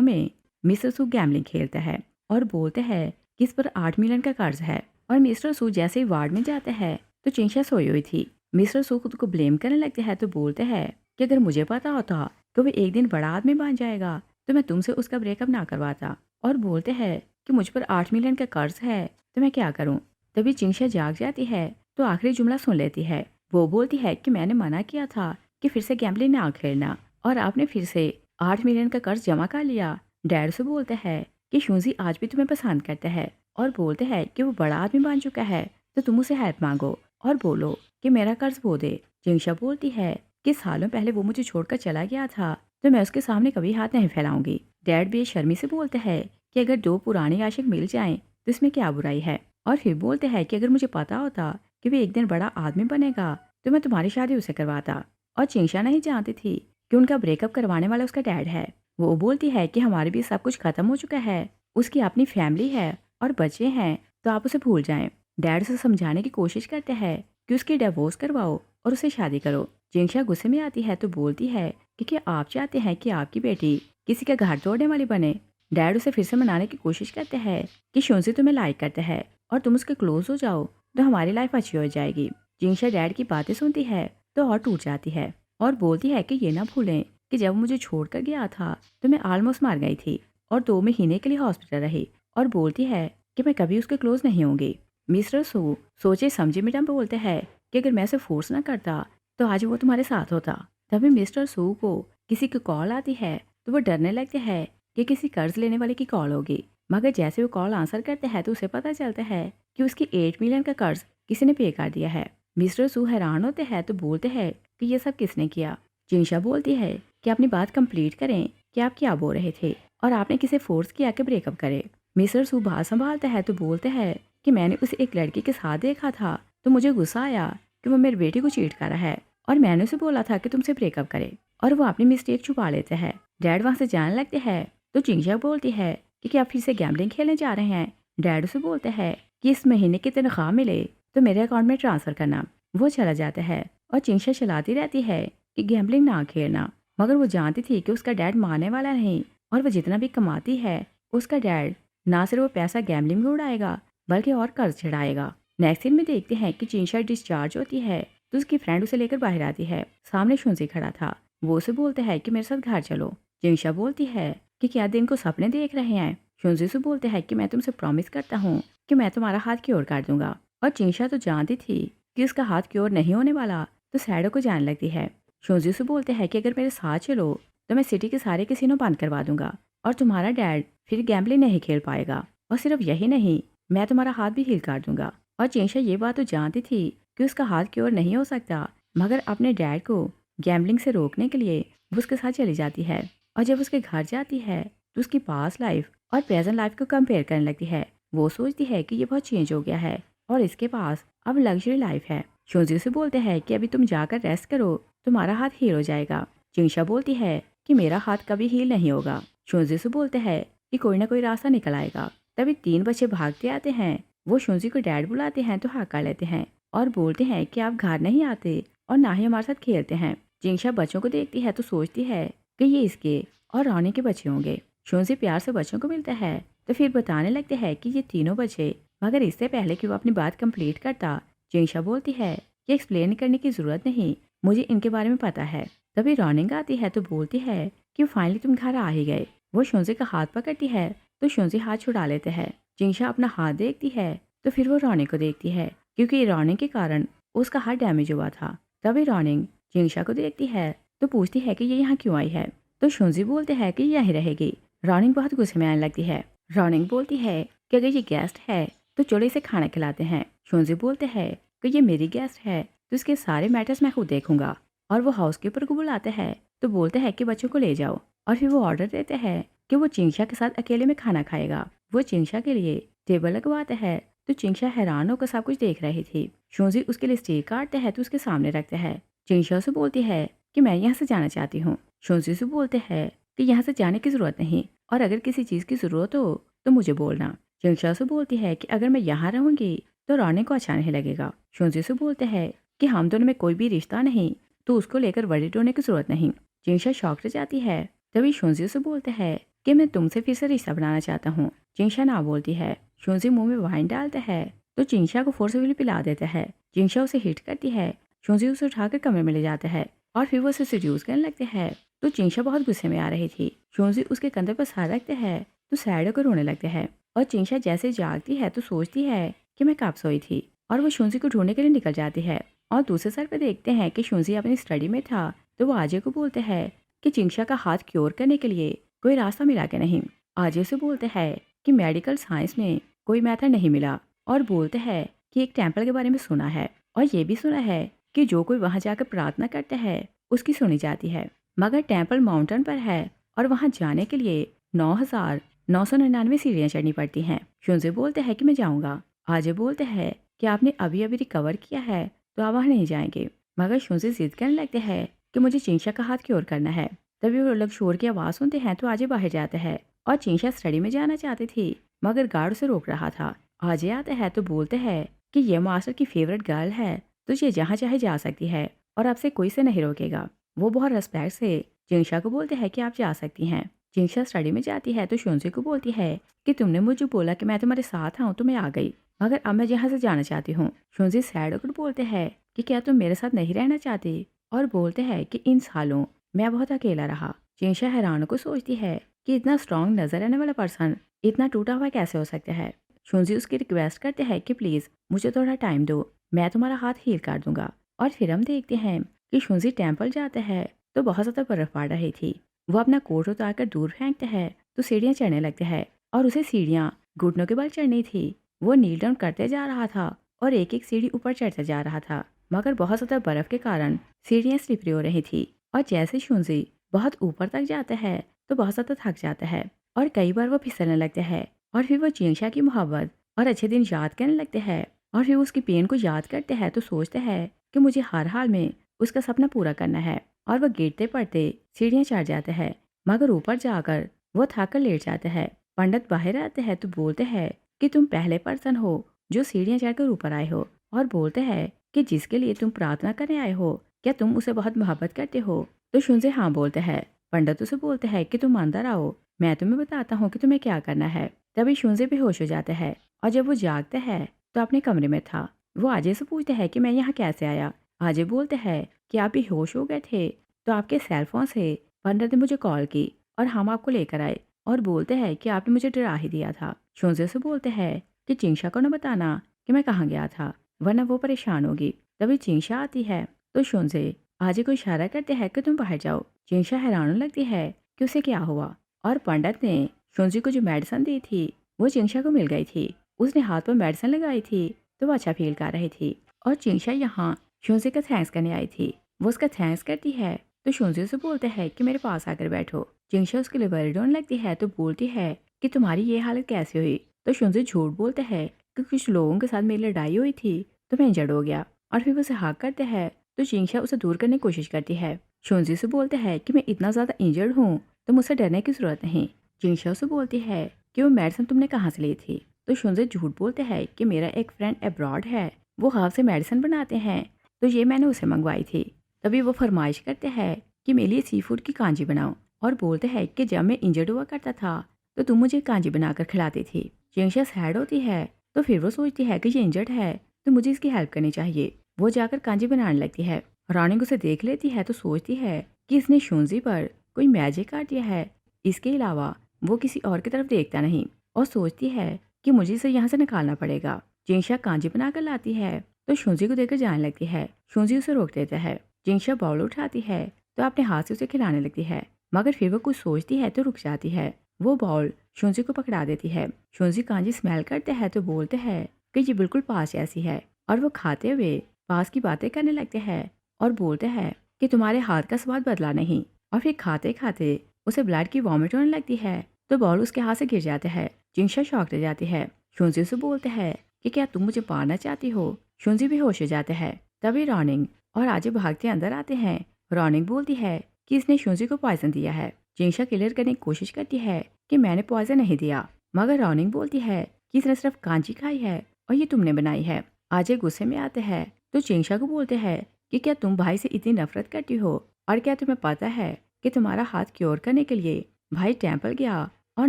में मिस्टर सू गैम्बलिंग खेलता है और बोलते हैं कि इस पर 8 मिलियन का कर्ज है। और मिस्टर सू जैसे ही वार्ड में जाता है तो चिंशा सोई हुई थी। मिस्टर सू खुद को ब्लेम करने लगते हैं तो बोलते हैं कि अगर मुझे पता होता कि वो एक दिन बड़ा आदमी बन जाएगा तो मैं तुमसे उसका ब्रेकअप ना करवाता। और बोलते हैं कि मुझ पर 8 मिलियन का कर्ज है तो मैं क्या करूं। तभी चिंशा जाग जाती है तो आखिरी जुमला सुन लेती है। वो बोलती है कि मैंने मना किया था कि फिर से गैम्बलिंग ना खेलना और आपने फिर से 8 मिलियन का कर्ज जमा कर लिया। डैड से बोलते हैं कि शुंजी आज भी तुम्हें पसंद करता है और बोलते हैं कि वो बड़ा आदमी बन चुका है तो तुम उसे हेल्प मांगो और बोलो कि मेरा कर्ज वो दे। जिंशा बोलती है कि सालों पहले वो मुझे छोड़कर चला गया था तो मैं उसके सामने कभी हाथ नहीं फैलाऊंगी। डैड बेशर्मी से बोलते हैं कि अगर दो पुराने आशिक मिल जाएं तो इसमें क्या बुराई है। और फिर बोलते हैं कि अगर मुझे पता होता कि वो एक दिन बड़ा आदमी बनेगा तो मैं तुम्हारी शादी उसे करवाता। और चिंशा नहीं जानती थी कि उनका ब्रेकअप करवाने वाला उसका डैड है। वो बोलती है कि हमारे भी सब कुछ खत्म हो चुका है, उसकी अपनी फैमिली है और बच्चे हैं तो आप उसे भूल जाएं। डैड उसे समझाने की कोशिश करते हैं कि उसकी डिवोर्स करवाओ और उसे शादी करो। जिंशा गुस्से में आती है तो बोलती है कि क्या आप चाहते हैं कि आपकी बेटी किसी का घर तोड़ने वाली बने। डैड उसे फिर से मनाने की कोशिश करते हैं कि शुंजी तुम्हें लाइक करता है और तुम उसके क्लोज हो जाओ तो हमारी लाइफ अच्छी हो जाएगी। जिंशा डैड की बातें सुनती है तो और टूट जाती है और बोलती है कि ये ना भूलें कि जब मुझे छोड़कर गया था तो मैं ऑलमोस्ट मार गई थी और 2 महीने के लिए हॉस्पिटल रही। और बोलती है कि मैं कभी उसके क्लोज नहीं होंगी। मिस्टर सू सोचे समझे मैडम बोलते हैं कि अगर मैं उसे फोर्स ना करता तो आज वो तुम्हारे साथ होता। तभी मिस्टर सू को किसी की कॉल आती है तो वो डरने लगते हैं कि किसी कर्ज लेने वाले की कॉल होगी। मगर जैसे वो कॉल आंसर करते हैं तो उसे पता चलता है कि उसकी 8 मिलियन का कर्ज किसी ने पे कर दिया है। मिस्टर सू हैरान होते हैं तो बोलते हैं कि ये सब किसने किया। जिंशा बोलती है कि अपनी बात कंप्लीट करें कि आप क्या बोल रहे थे और आपने किसे फोर्स किया कि ब्रेकअप करे। मिस्टर सू बात संभालता है तो बोलते हैं कि मैंने उसे एक लड़की के साथ देखा था तो मुझे गुस्सा आया कि वो मेरे बेटे को चीट कर रहा है और मैंने उसे बोला था कि तुमसे ब्रेकअप करे और वो अपनी मिस्टेक छुपा लेते हैं। डैड वहां से जाने लगते हैं तो जिंशा बोलती है कि क्या आप फिर से गैम्बलिंग खेलने जा रहे हैं। डैड उसे बोलते हैं कि इस महीने की तनख्वाह मिले तो मेरे अकाउंट में ट्रांसफर करना। वो चला जाता है और जिंशा चलाती रहती है कि गैम्बलिंग ना खेलना। मगर वो जानती थी कि उसका डैड मारने वाला नहीं और वो जितना भी कमाती है उसका डैड ना सिर्फ वो पैसा गैम्बलिंग में उड़ाएगा बल्कि और कर्ज चढ़ाएगा। नेक्स्ट सीन में देखते हैं कि जिंशा डिस्चार्ज होती है तो उसकी फ्रेंड उसे लेकर बाहर आती है। सामने शुंजी खड़ा था। वो उसे बोलते हैं कि मेरे साथ घर चलो। जिंशा बोलती है कि क्या दिन को सपने देख रहे हैं। शुंजी से बोलते हैं कि मैं तुमसे प्रॉमिस करता हूँ कि मैं तुम्हारा हाथ क्योर कर दूंगा। और जिंशा तो जानती थी कि उसका हाथ क्योर नहीं होने वाला तो सैडो को जाने लगती है। शुंजी से बोलते हैं कि अगर मेरे साथ चलो तो मैं सिटी के सारे कैसीनो बंद करवा दूंगा और तुम्हारा डैड फिर गैम्बलिंग नहीं खेल पाएगा। और सिर्फ यही नहीं, मैं तुम्हारा हाथ भी हील कर दूंगा। और जिंशा ये बात तो जानती थी कि उसका हाथ क्योर नहीं हो सकता मगर अपने डैड को गैम्बलिंग से रोकने के लिए वो उसके साथ चली जाती है। और जब उसके घर जाती है तो उसकी पास्ट लाइफ और प्रेजेंट लाइफ को कंपेयर करने लगती है। वो सोचती है कि ये बहुत चेंज हो गया है और इसके पास अब लग्जरी लाइफ है। शुंजी से बोलते हैं कि अभी तुम जाकर रेस्ट करो, तुम्हारा हाथ हील हो जाएगा। जिंशा बोलती है कि मेरा हाथ कभी हील नहीं होगा। शुंजी से बोलते हैं कि कोई ना कोई रास्ता निकल आएगा। तभी 3 बच्चे भागते आते हैं। वो शुंजी को डैड बुलाते हैं तो हाँ कर लेते हैं और बोलते हैं कि आप घर नहीं आते और ना ही हमारे साथ खेलते हैं। जिंशा बच्चों को देखती है तो सोचती है कि ये इसके और रोनी के बच्चे होंगे। शुंजी प्यार से बच्चों को मिलता है तो फिर बताने लगते हैं कि ये तीनों बच्चे। मगर इससे पहले कि वो अपनी बात कंप्लीट करता जिंशा बोलती है कि एक्सप्लेन करने की जरूरत नहीं, मुझे इनके बारे में पता है। तभी रॉनिंग आती है तो बोलती है कि फाइनली तुम घर आ ही गए। वो शुंजी का हाथ पकड़ती है तो शुंजी हाथ छुड़ा लेते हैं। जिंशा अपना हाथ देखती है तो फिर वो रॉनिंग को देखती है क्योंकि रॉनिंग के कारण उसका हाथ डैमेज हुआ था। तभी रॉनिंग जिंशा को देखती है तो पूछती है कि ये यहाँ क्यों आई है। तो शुंजी बोलते हैं कि यहीं रहेगी। रॉनिंग बहुत गुस्से में आने लगती है। रॉनिंग बोलती है कि अगर ये गेस्ट है तो चलो इसे खाना खिलाते हैं। शुंजी बोलते हैं कि ये मेरी गेस्ट है तो इसके सारे मैटर्स मैं खुद देखूंगा। और वो हाउसकीपर को बुलाते हैं तो बोलते हैं कि बच्चों को ले जाओ। और फिर वो ऑर्डर देते हैं कि वो चिंशा के साथ अकेले में खाना खाएगा। वो चिंशा के लिए टेबल लगवाते हैं तो चिंशा हैरान होकर सब कुछ देख रही थी। शुंजी उसके लिए स्टेक काटते हैं तो उसके सामने रखते हैं। चिंशा से बोलती है कि मैं यहाँ से जाना चाहती हूँ। शुंजी से बोलते हैं कि यहाँ से जाने की जरूरत नहीं और अगर किसी चीज की जरूरत हो तो मुझे बोलना। चिंशा से बोलती है कि अगर मैं यहाँ रहूंगी तो रोने को अच्छा नहीं लगेगा। शुंजी से बोलते हैं कि हम दोनों में कोई भी रिश्ता नहीं, तो उसको लेकर वरीड होने की जरूरत नहीं। जिंगशा शॉक रह जाती है। तभी शुंजी उसे बोलते हैं कि मैं तुमसे फिर से रिश्ता बनाना चाहता हूँ। जिंगशा ना बोलती है। शुंजी मुंह में वाइन डालता है तो जिंगशा को फोर्सफुली पिला देता है। जिंगशा उसे हिट करती है। शुंजी उसे उठाकर कमरे में ले जाता है और फिर वो उसे सेड्यूस करने लगते हैं। तो जिंगशा बहुत गुस्से में आ रही थी। शुंजी उसके कंधे पर सर रखते हैं तो सैड होकर रोने लगते हैं। और जिंगशा जैसे जागती है तो सोचती है कि मैं कब सोई थी, और वो शुंजी को ढूंढने के लिए निकल जाती है। और दूसरे सर पर देखते हैं कि शुंजी अपनी स्टडी में था तो वो आजे को बोलते हैं कि जिंगशा का हाथ क्योर करने के लिए कोई रास्ता मिला के नहीं। आजे से बोलते हैं कि मेडिकल साइंस में कोई मेथड नहीं मिला, और बोलते हैं कि एक टेम्पल के बारे में सुना है और ये भी सुना है कि जो कोई वहां जाकर प्रार्थना करता है उसकी सुनी जाती है, मगर टेम्पल माउंटेन पर है और वहां जाने के लिए 9,999 सीढ़ियां चढ़नी पड़ती हैं। शुंजी बोलते हैं कि मैं जाऊंगा। आजे बोलते हैं कि आपने अभी अभी रिकवर किया है तो आप वहां नहीं जाएंगे, मगर शुंजी जिद करने लगते हैं कि मुझे चिंशा का हाथ क्योर करना है। तभी वो लोग शोर की आवाज सुनते हैं तो आजे बाहर जाते हैं और चिंशा स्टडी में जाना चाहती थी, मगर गार्ड उसे रोक रहा था। आजे आते हैं तो बोलते हैं कि ये मास्टर की फेवरेट गर्ल है तो ये जहाँ चाहे जा सकती है और आपसे कोई से नहीं रोकेगा। वो बहुत रिस्पेक्ट से जिंगशा को बोलते हैं कि आप जा सकती हैं। जिंगशा स्टडी में जाती है तो शुंजी को बोलती है कि तुमने मुझे बोला कि मैं तुम्हारे साथ आऊँ तो मैं आ गई, मगर अब मैं यहाँ से जाना चाहती हूँ। शुंजी सैड होकर बोलते हैं कि क्या तुम मेरे साथ नहीं रहना चाहती, और बोलते हैं कि इन सालों मैं बहुत अकेला रहा। जिंगशा हैरान को सोचती है कि इतना स्ट्रॉन्ग नजर आने वाला पर्सन इतना टूटा हुआ कैसे हो सकता है। शुंजी उसकी रिक्वेस्ट करते हैं कि प्लीज मुझे थोड़ा टाइम दो, मैं तुम्हारा हाथ हील कर दूंगा। और फिर हम देखते हैं कि शुंजी टेम्पल जाता है तो बहुत ज्यादा बर्फ पड़ रही थी। वो अपना कोट उतार कर दूर फेंकते हैं तो सीढ़ियां चढ़ने लगते हैं, और उसे सीढ़ियां घुटनों के बल चढ़नी थी। वो नील डाउन करते जा रहा था और एक एक सीढ़ी ऊपर चढ़ता जा रहा था, मगर बहुत ज्यादा बर्फ के कारण सीढ़ियां स्लिपरी हो रही थी। और जैसे शुंजी बहुत ऊपर तक जाता है तो बहुत ज्यादा थक जाता है और कई बार वो फिसलने लगता है। और फिर वो जिंगशा की मोहब्बत और अच्छे दिन याद करने लगते हैं, और फिर उसकी पेन को याद करते हैं तो सोचते हैं कि मुझे हर हाल में उसका सपना पूरा करना है। और वह गिरते पड़ते सीढ़ियां चढ़ जाते हैं, मगर ऊपर जाकर वो थक कर लेट जाते हैं। पंडित बाहर आते हैं तो बोलते हैं कि तुम पहले पर्सन हो जो सीढ़ियां चढ़कर ऊपर आए हो, और बोलते हैं कि जिसके लिए तुम प्रार्थना करने आए हो क्या तुम उसे बहुत मोहब्बत करते हो। तो शुंजी हाँ बोलते हैं। पंडित उसे बोलते हैं कि तुम अंदर आओ, मैं तुम्हें बताता हूँ कि तुम्हें क्या करना है। तभी शुंजी बेहोश हो जाता है, और जब वो जागता है तो अपने कमरे में था। वो आजे से पूछते हैं कि मैं यहाँ कैसे आया। आजे बोलते हैं कि आप बेहोश हो गए थे तो आपके सेल फोन से पंडित ने मुझे कॉल की और हम आपको लेकर आए, और बोलते हैं कि आपने मुझे डरा ही दिया था। शुंजी से बोलते हैं कि चिंशा को न बताना कि मैं कहाँ गया था, वरना वो परेशान होगी। तभी चिंशा आती है तो शुंजी आजे को इशारा करते हैं कि तुम बाहर जाओ। चिंशा हैरान होने लगती है कि उसे क्या हुआ, और पंडित ने शुंजी को जो मेडिसिन दी थी वो चिंशा को मिल गई थी। उसने हाथ पर मेडिसिन लगाई थी तो वो अच्छा फील कर रही थी, और चिंशा यहाँ शुंजी का थैंक्स करने आई थी। वो उसका थैंक्स करती है तो शुंजी से बोलते हैं कि मेरे पास आकर बैठो। जिंगशा उसके लिए वरीड होने लगती है तो बोलती है कि तुम्हारी ये हालत कैसे हुई। तो शुंजी झूठ बोलते हैं कि कुछ लोगों के साथ मेरी लड़ाई हुई थी तो मैं इंजर्ड हो गया, और फिर वो उसे हाक करते हैं तो जिंगशा उसे दूर करने की कोशिश करती है। शुंजी से बोलते हैं कि मैं इतना ज्यादा इंजर्ड हूँ तो मुझसे डरने की जरूरत नहीं। जिंगशा उसे बोलती है कि वो मेडिसिन तुमने कहाँ से ली थी। तो शुंजी झूठ बोलते हैं कि मेरा एक फ्रेंड अब्रॉड है, वो हर्ब से मेडिसिन बनाते हैं तो ये मैंने उसे मंगवाई थी। तभी वो फरमाइश करते हैं कि मेरे लिए सी फूड की कांजी बनाओ, और बोलते हैं कि जब मैं इंजर्ड हुआ करता था तो तुम मुझे कांजी बनाकर खिलाती थी। जिंगशा सैड होती है तो फिर वो सोचती है कि ये इंजर्ड है तो मुझे इसकी हेल्प करनी चाहिए। वो जाकर कांजी बनाने लगती है। रानिंग उसे देख लेती है तो सोचती है कि इसने शुंजी पर कोई मैजिक कर दिया है। इसके अलावा वो किसी और की तरफ देखता नहीं, और सोचती है कि मुझे इसे यहाँ से निकालना पड़ेगा। जिंगशा कांजी बनाकर लाती है तो शुंजी को देकर जाने लगती है। शुंजी उसे रोक देता है। जिंगशा बाउल उठाती है तो अपने हाथ से उसे खिलाने लगती है, मगर फिर वो कुछ सोचती है तो रुक जाती है। वो बाउल शुंजी को पकड़ा देती है। शुंजी कांजी स्मेल करते हैं तो बोलते हैं कि ये बिल्कुल पास जैसी है, और वो खाते हुए पास की बातें करने लगते हैं और बोलते हैं कि तुम्हारे हाथ का स्वाद बदला नहीं। और फिर खाते खाते उसे ब्लड की वॉमिट होने लगती है तो बाउल उसके हाथ से गिर जाता है। जिंगशा शॉक रह जाती है। शुंजी से बोलते हैं कि क्या तुम मुझे मारना चाहती हो। शुंजी भी होश हो जाते हैं। तभी रॉनिंग और आजे भागते अंदर आते हैं। रॉनिंग बोलती है कि इसने शुंजी को पॉइजन दिया है। जिंगशा क्लियर करने की कोशिश करती है कि मैंने पॉइजन नहीं दिया, मगर रॉनिंग बोलती है कि इसने सिर्फ कांजी खाई है और ये तुमने बनाई है। आजे गुस्से में आते हैं तो जिंगशा को बोलते हैं कि क्या तुम भाई से इतनी नफरत करती हो, और क्या तुम्हें पता है कि तुम्हारा हाथ क्योर करने के लिए भाई टेम्पल गया और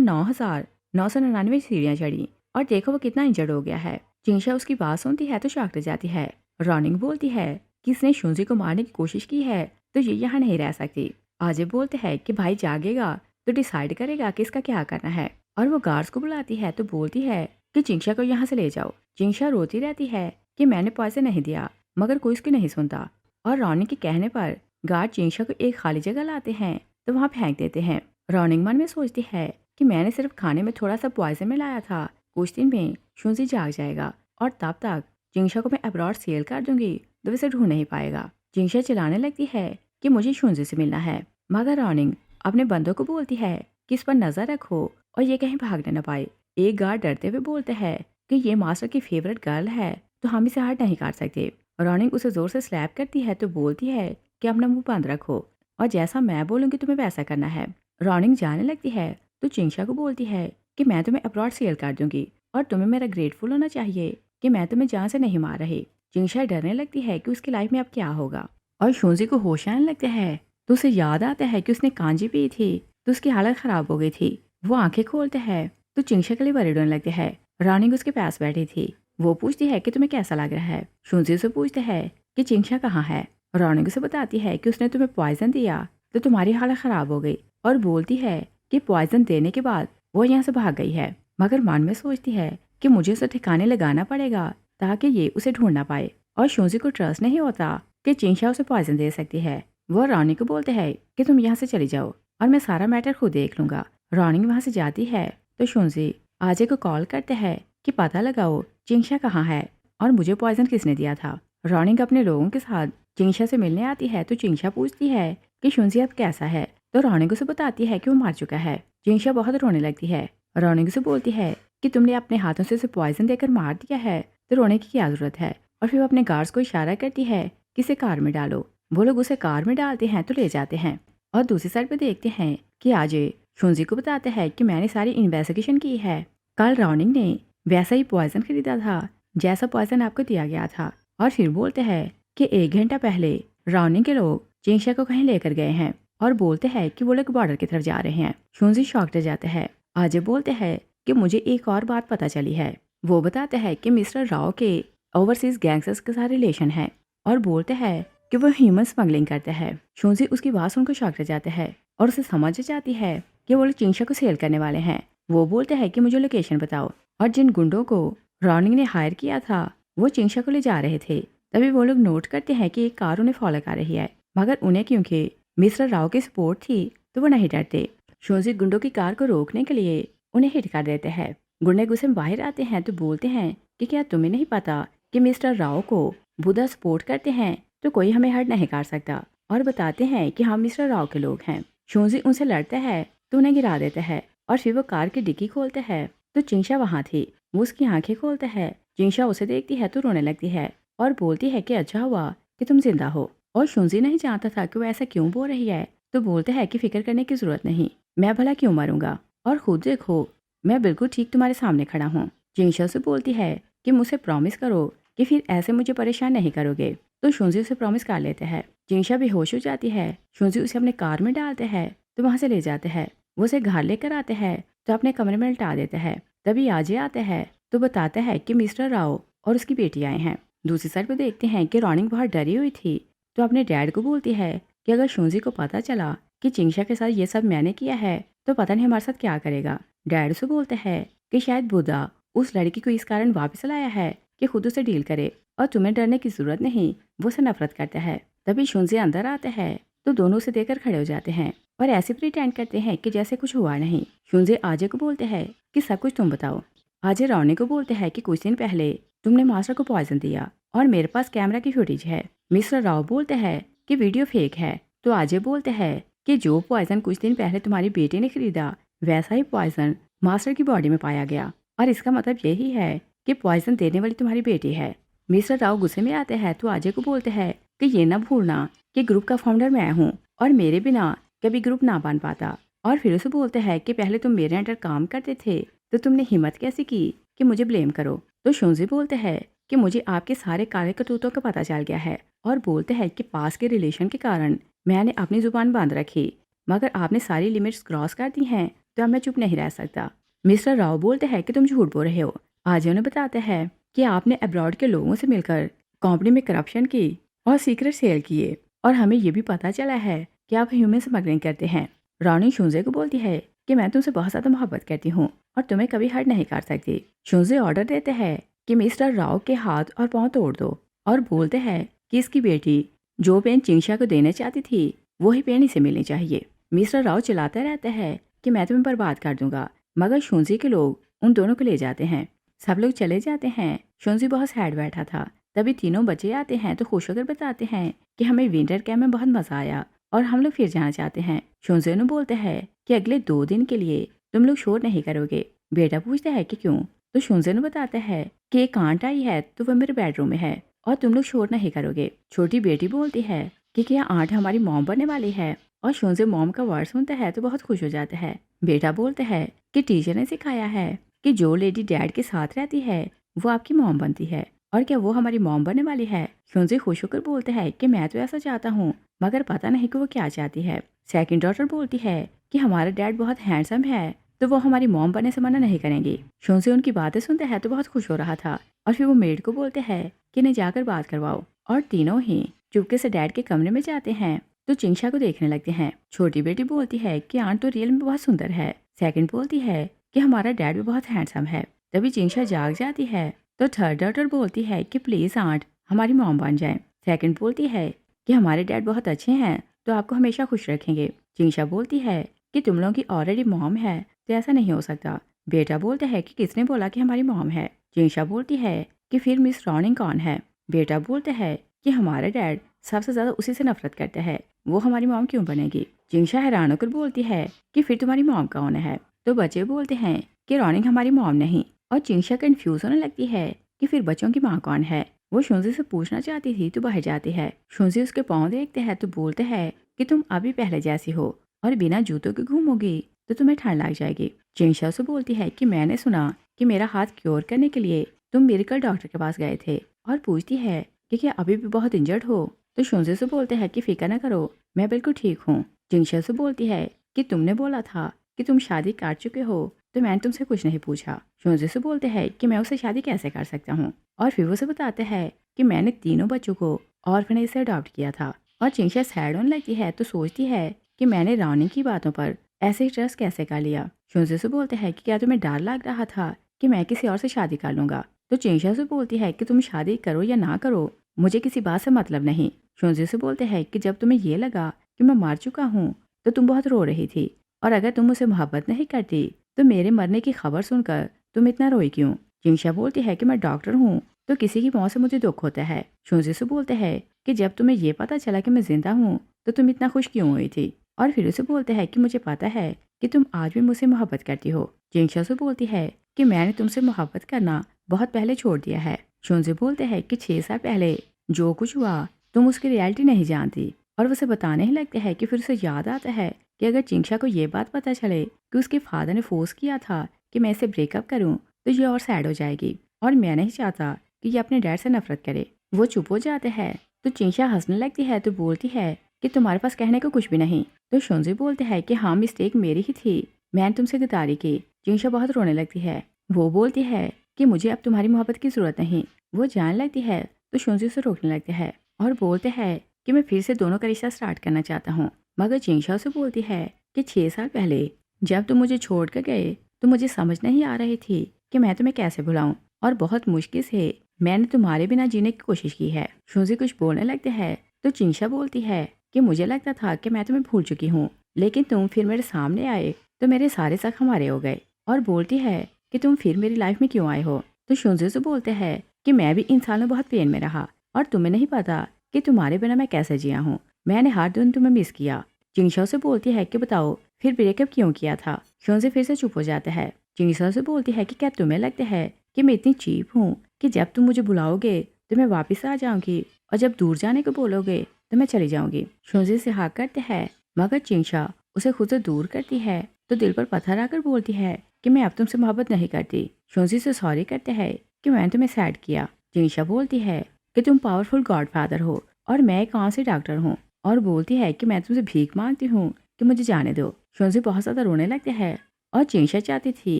9,999 सीढ़ियाँ चढ़ी, और देखो वो कितना इंजर्ड हो गया है। चिंशा उसकी बात सुनती है तो शॉक रह जाती है। रॉनिंग बोलती है कि इसने शुंजी को मारने की कोशिश की है तो ये यहाँ नहीं रह सकती। आजिब बोलते हैं कि भाई जागेगा तो डिसाइड करेगा कि इसका क्या करना है, और वो गार्ड्स को बुलाती है तो बोलती है कि चिंशा को यहाँ से ले जाओ। चिंशा रोती रहती है कि मैंने पॉइजन नहीं दिया, मगर कोई उसकी नहीं सुनता, और रॉनिंग के कहने पर गार्ड चिंशा को एक खाली जगह लाते हैं तो वहाँ फेंक देते हैं। रॉनिंग मन में सोचती है कि मैंने सिर्फ खाने में थोड़ा सा पॉइजन मिलाया था, कुछ दिन में शुंजी जाग जाएगा और तब तक चिंशा को मैं अब्रॉड सेल कर दूंगी तो उसे ढूंढ नहीं पाएगा। चिंशा चिल्लाने लगती है कि मुझे शुंजी से मिलना है, मगर रॉनिंग अपने बंदों को बोलती है कि इस पर नजर रखो और ये कहीं भागने न पाए। एक गार्ड डरते हुए बोलते हैं कि ये मास्टर की फेवरेट गर्ल है तो हम इसे हर्ट नहीं कर सकते। रॉनिंग उसे जोर से स्लैप करती है तो बोलती है कि अपना मुंह बंद रखो और जैसा मैं बोलूंगी तुम्हें वैसा करना है। रॉनिंग जाने लगती है तो चिंशा को बोलती है कि मैं तुम्हें अब्रॉड सेल कर दूंगी और तुम्हें मेरा ग्रेटफुल होना चाहिए कि मैं तुम्हें जान से नहीं मार रही। चिंशा डरने लगती है कि उसकी लाइफ में अब क्या होगा, और शुंजी को होश आने लगता है तो उसे याद आता है कि उसने कांजी पी थी तो उसकी हालत खराब हो गई थी। वो आंखें खोलते हैं तो चिंशा के लिए वरीड होने लगते हैं। रॉनिंग उसके पास बैठी थी। वो पूछती है कि तुम्हें कैसा लग रहा है। शुंजी से पूछते हैं कि चिंशा कहाँ है। रॉनिंग उसे बताती है कि उसने तुम्हें पॉइजन दिया तो तुम्हारी हालत खराब हो गई, और बोलती है कि पॉइजन देने के बाद वो यहाँ से भाग गई है, मगर मन में सोचती है कि मुझे उसे ठिकाने लगाना पड़ेगा ताकि ये उसे ढूंढ ना पाए, और शुंजी को ट्रस्ट नहीं होता कि चिंशा उसे पॉइजन दे सकती है। वो रॉनिंग को बोलते हैं कि तुम यहाँ से चली जाओ और मैं सारा मैटर खुद देख लूंगा। रॉनिंग वहाँ से जाती है तो शुंजी आजे को कॉल करते हैं कि पता लगाओ चिंशा कहाँ है और मुझे पॉइजन किसने दिया था। रॉनिंग अपने लोगों के साथ चिंशा से मिलने आती है तो चिंशा पूछती है कि शुंजी अब कैसा है, तो रॉनिंग उसे बताती है कि वो मर चुका है। चिंशा बहुत रोने लगती है। रॉनिंग उसे बोलती है कि तुमने अपने हाथों से उसे पॉइजन देकर मार दिया है तो रोने की क्या जरूरत है, और फिर वो अपने गार्ड्स को इशारा करती है कि इसे कार में डालो। वो लोग उसे कार में डालते हैं तो ले जाते हैं, और दूसरी साइड पे देखते हैं कि आज शुंजी को बताते हैं कि मैंने सारी इन्वेस्टिगेशन की है। कल रॉनिंग ने वैसा ही पॉइजन खरीदा था जैसा पॉइजन आपको दिया गया था, और फिर बोलते हैं कि 1 घंटा पहले रॉनिंग के लोग चिंशा को कहीं लेकर गए हैं, और बोलते हैं कि वो लोग बॉर्डर की तरफ जा रहे हैं। शुंजी शॉक्ड हो जाते हैं। आज बोलते हैं कि मुझे एक और बात पता चली है। वो बताते हैं कि मिस्टर राव के ओवरसीज गैंगस्टर्स के साथ रिलेशन है, और बोलते हैं कि वो ह्यूमन स्मगलिंग करते हैं। शुंजी उसकी बात सुनकर शॉक रह जाते हैं और उसे समझ जाती है कि वो लोग चिंशा को सेल करने वाले हैं। वो बोलते हैं कि मुझे लोकेशन बताओ, और जिन गुंडों को रॉनिंग ने हायर किया था वो चिंशा को ले जा रहे थे। तभी वो लोग नोट करते हैं कि एक कार उन्हें फॉलो कर रही है, मगर उन्हें क्योंकि मिस्टर राव की सपोर्ट थी तो वो नहीं डरते। शुंजी गुंडों की कार को रोकने के लिए उन्हें हिट कर देते हैं। गुंडे गुस्से में बाहर आते हैं तो बोलते हैं कि क्या तुम्हें नहीं पता कि मिस्टर राव को बुद्धा सपोर्ट करते हैं तो कोई हमें हर्ट नहीं कर सकता, और बताते हैं कि हम मिस्टर राव के लोग हैं। शुंजी उनसे लड़ता है तो उन्हें गिरा देता है, और फिर वो कार की डिक्की खोलते हैं तो चिंशा वहाँ थी। वो उसकी आंखें खोलता है। चिंशा उसे देखती है तो रोने लगती है और बोलती है कि अच्छा हुआ कि तुम जिंदा हो, और शुंजी नहीं जानता था कि वो ऐसा क्यों बोल रही है, तो बोलते हैं कि फिक्र करने की जरूरत नहीं, मैं भला क्यों मरूंगा, और खुद देखो मैं बिल्कुल ठीक तुम्हारे सामने खड़ा हूँ। चिंशा से बोलती है कि मुझे प्रॉमिस करो कि फिर ऐसे मुझे परेशान नहीं करोगे, तो शुंजी उसे प्रॉमिस कर लेते हैं। चिंशा बेहोश हो जाती है। शुंजी उसे अपने कार में डालते हैं तो वहां से ले जाते हैं। वो उसे घर लेकर आते हैं तो अपने कमरे में लिटा देते हैं। तभी आजे आते हैं तो बताता है कि मिस्टर राव और उसकी बेटी आए हैं। दूसरी साइड पे देखते हैं कि रॉनिंग बहुत डरी हुई थी तो अपने डैड को बोलती है कि अगर शुंजी को पता चला कि चिंशा के साथ ये सब मैंने किया है तो पता नहीं हमारे साथ क्या करेगा। डैड उसे बोलते हैं कि शायद बुद्धा उस लड़की को इस कारण वापस लाया है कि खुद उसे डील करे, और तुम्हें डरने की जरूरत नहीं, वो उसे नफरत करता है। तभी शुंजी अंदर आते हैं तो दोनों उसे देखकर खड़े हो जाते हैं और ऐसे प्रिटेंड करते हैं कि जैसे कुछ हुआ नहीं। शुंजी आजे को बोलते हैं कि सब कुछ तुम बताओ। आजे रॉनी को बोलते हैं कि कुछ दिन पहले तुमने मास्टर को पॉइजन दिया और मेरे पास कैमरा की फुटेज है। मिस्टर राव बोलते हैं कि वीडियो फेक है, तो आजे बोलते हैं कि जो पॉइजन कुछ दिन पहले तुम्हारी बेटी ने खरीदा वैसा ही पॉइजन मास्टर की बॉडी में पाया गया, और इसका मतलब यही है कि पॉइजन देने वाली तुम्हारी बेटी है। मिस्टर राव गुस्से में आते हैं तो अजय को बोलते हैं कि ये ना भूलना कि ग्रुप का फाउंडर मैं हूँ और मेरे बिना कभी ग्रुप ना बन पाता। और फिर उसे बोलते हैं कि पहले तुम मेरे अंडर काम करते थे तो तुमने हिम्मत कैसे की कि मुझे ब्लेम करो। तो शुंजी बोलते हैं कि मुझे आपके सारे काले करतूतों का पता चल गया है और बोलते हैं कि पास के रिलेशन के कारण मैंने अपनी ज़ुबान बंद रखी, मगर आपने सारी लिमिट्स क्रॉस कर दी हैं, तो अब मैं चुप नहीं रह सकता। मिस्टर राव बोलते हैं कि तुम झूठ बोल रहे हो। आज उन्हें बताते हैं कि आपने अब्रॉड के लोगों से मिलकर कंपनी में करप्शन की और सीक्रेट सेल किए, और हमें ये भी पता चला है कि आप ह्यूमन स्मगलिंग करते हैं। रानी शुंजे को बोलती है कि मैं तुमसे बहुत ज़्यादा मोहब्बत करती हूँ और तुम्हें कभी हर्ट नहीं कर सकती। शुंजे ऑर्डर देते हैं कि मिस्टर राव के हाथ और पाँव तोड़ दो, और बोलते हैं कि इसकी बेटी जो पेन चिंगशा को देना चाहती थी वही पेन इसे मिलनी चाहिए। मिस्टर राव चिल्लाता रहता है कि मैं तुम्हें बर्बाद कर दूंगा, मगर शुंजी के लोग उन दोनों को ले जाते हैं। सब लोग चले जाते हैं। शुंजी बहुत सैड बैठा था। तभी तीनों बच्चे आते हैं तो खुश होकर बताते हैं कि हमें विंटर कैंप में बहुत मजा आया और हम लोग फिर जाना चाहते हैं। शुंजी ने बोलते हैं कि अगले 2 दिन के लिए तुम लोग शोर नहीं करोगे। बेटा पूछता है कि क्यों, तो शुंजी ने बताता है कि एक आंट आई है तो वह मेरे बेडरूम में है और तुम लोग शोर नहीं करोगे। छोटी बेटी बोलती है कि क्या आंट हमारी मॉम बनने वाली है, और शुंजी मॉम का वर्ड सुनता है तो बहुत खुश हो जाता है। बेटा बोलता है कि टीचर ने सिखाया है कि जो लेडी डैड के साथ रहती है वो आपकी मॉम बनती है, और क्या वो हमारी मॉम बनने वाली है। शुंजी खुश होकर बोलते हैं कि मैं तो ऐसा चाहता हूँ, मगर पता नहीं कि वो क्या चाहती है। सेकंड डॉटर बोलती है कि हमारा डैड बहुत हैंडसम है तो वो हमारी मॉम बनने से मना नहीं करेंगी। शुंजी उनकी बातें सुनते हैं तो बहुत खुश हो रहा था, और फिर वो मेड को बोलते हैं कि इन्हें जाकर बात करवाओ, और तीनों ही चुपके से डैड के कमरे में जाते हैं तो चिंगशा को देखने लगते हैं। छोटी बेटी बोलती है कि आंट तो रियल में बहुत सुंदर है। सेकंड बोलती है कि हमारा डैड भी बहुत हैंडसम है। तभी चिंगशा जाग जाती है तो थर्ड डॉटर बोलती है कि प्लीज आंट हमारी मॉम बन जाए। सेकंड बोलती है कि हमारे डैड बहुत अच्छे हैं तो आपको हमेशा खुश रखेंगे। चिंगशा बोलती है कि तुम लोगों की ऑलरेडी मॉम है तो ऐसा नहीं हो सकता। बेटा बोलता है कि किसने बोला कि हमारी मॉम है। चिंगशा बोलती है कि फिर मिस रॉनिंग कौन है। बेटा बोलता है कि हमारा डैड सबसे ज्यादा उसी से नफरत करता है, वो हमारी मॉम क्यों बनेगी। चिंगशा हैरान होकर बोलती है कि फिर तुम्हारी मॉम कौन है। तो बच्चे बोलते हैं कि रॉनिंग हमारी मॉम नहीं, और चिंगशा कंफ्यूज होने लगती है कि फिर बच्चों की माँ कौन है। वो शुंजी से पूछना चाहती थी तो बाहर जाती है। शुंजी उसके पाँव देखते हैं तो बोलते हैं कि तुम अभी पहले जैसी हो, और बिना जूतों के घूमोगी तो तुम्हें ठंड लग जाएगी। चिंगशा से बोलती है कि मैंने सुना कि मेरा हाथ क्योर करने के लिए तुम मेडिकल डॉक्टर के पास गए थे, और पूछती है कि क्या अभी भी बहुत इंजर्ड हो। तो शुंजी से बोलते हैं कि फिक्र न करो, मैं बिल्कुल ठीक हूँ। चिंगशा से बोलती है कि तुमने बोला था कि तुम शादी कर चुके हो तो मैंने तुमसे कुछ नहीं पूछा। शुंजी से बोलते हैं कि मैं उससे शादी कैसे कर सकता हूँ, और फिर वो से बताते हैं कि मैंने तीनों बच्चों को ऑर्फनेज से अडॉप्ट किया था। और चिंगशा सैड होने लगती है तो सोचती है कि मैंने रानी की बातों पर ऐसे ही ट्रस्ट कैसे कर लिया। शुंजी से बोलते हैं कि क्या तुम्हें डर लग रहा था कि मैं किसी और से शादी कर लूंगा। तो चिंगशा से बोलती है कि तुम शादी करो या ना करो मुझे किसी बात से मतलब नहीं। शुंजी से बोलते हैं कि जब तुम्हें ये लगा कि मैं मर चुका हूँ तो तुम बहुत रो रही थी, और अगर तुम मुझसे मोहब्बत नहीं करती तो मेरे मरने की खबर सुनकर तुम इतना रोई क्यों। चिंगशा बोलती है कि मैं डॉक्टर हूँ तो किसी की मौत से मुझे दुख होता है। शुंजी से बोलते हैं कि जब तुम्हें ये पता चला कि मैं जिंदा हूँ तो तुम इतना खुश क्यों हुई थी। और फिर उसे बोलते हैं कि मुझे पता है कि तुम आज भी मुझसे मोहब्बत करती हो। चिंगशा से बोलती है कि मैंने तुमसे मोहब्बत करना बहुत पहले छोड़ दिया है। शुंजी बोलते हैं कि 6 साल पहले जो कुछ हुआ तुम उसकी रियलिटी नहीं जानती, और उसे बताने ही लगते हैं कि फिर उसे याद आता है कि अगर चिंगशा को ये बात पता चले कि उसके फादर ने फोर्स किया था कि मैं इसे ब्रेकअप करूं तो ये और सैड हो जाएगी, और मैं नहीं चाहता कि ये अपने डैड से नफरत करे। वो चुप हो जाते हैं तो चिंगशा हंसने लगती है तो बोलती है कि तुम्हारे पास कहने को कुछ भी नहीं। तो शुंजी बोलते हैं कि हाँ मिस्टेक मेरी ही थी, मैंने तुमसे गद्दारी की। चिंगशा बहुत रोने लगती है। वो बोलती है कि मुझे अब तुम्हारी मोहब्बत की जरूरत नहीं। वो जाने लगती है तो शुंजी उसे रोकने लगते हैं और बोलते हैं कि मैं फिर से दोनों का रिश्ता स्टार्ट करना चाहता हूँ। मगर चिंगशा से बोलती है कि 6 साल पहले जब तुम मुझे छोड़ कर गए तो मुझे समझ नहीं आ रही थी कि मैं तुम्हें कैसे भुलाऊं, और बहुत मुश्किल से मैंने तुम्हारे बिना जीने की कोशिश की है। शुंजी कुछ बोलने लगते हैं तो चिंगशा बोलती है कि मुझे लगता था कि मैं तुम्हें भूल चुकी हूँ, लेकिन तुम फिर मेरे सामने आए तो मेरे सारे शक हमारे हो गए। और बोलती है कि तुम फिर मेरी लाइफ में क्यों आए हो। तो शुंजी से बोलते हैं कि मैं भी इन सालों में बहुत पेन में रहा, और तुम्हें नहीं पता कि तुम्हारे बिना मैं कैसे जिया हूँ। मैंने हर दिन तुम्हें मिस किया। चिंगशा से बोलती है कि बताओ फिर ब्रेकअप क्यों किया था। शुंजी फिर से चुप हो जाता है। चिंगशा से बोलती है कि क्या तुम्हें लगता है कि मैं इतनी चीप हूँ कि जब तुम मुझे बुलाओगे तो मैं वापस आ जाऊंगी, और जब दूर जाने को बोलोगे तो मैं चली जाऊंगी। शुंजी से हाँ करते हैं, मगर चिंगशा उसे खुद से दूर करती है तो दिल पर पत्थर आकर बोलती है कि मैं अब तुमसे मोहब्बत नहीं करती। शुंजी से सॉरी करते हैं कि मैंने तुम्हें सैड किया। चिंगशा बोलती है कि तुम पावरफुल गॉडफादर हो और मैं कौन सी डॉक्टर हूँ, और बोलती है कि मैं तुमसे भीख मांगती हूँ कि मुझे जाने दो। शुनजी बहुत ज़्यादा रोने लगते हैं और चिंशा चाहती थी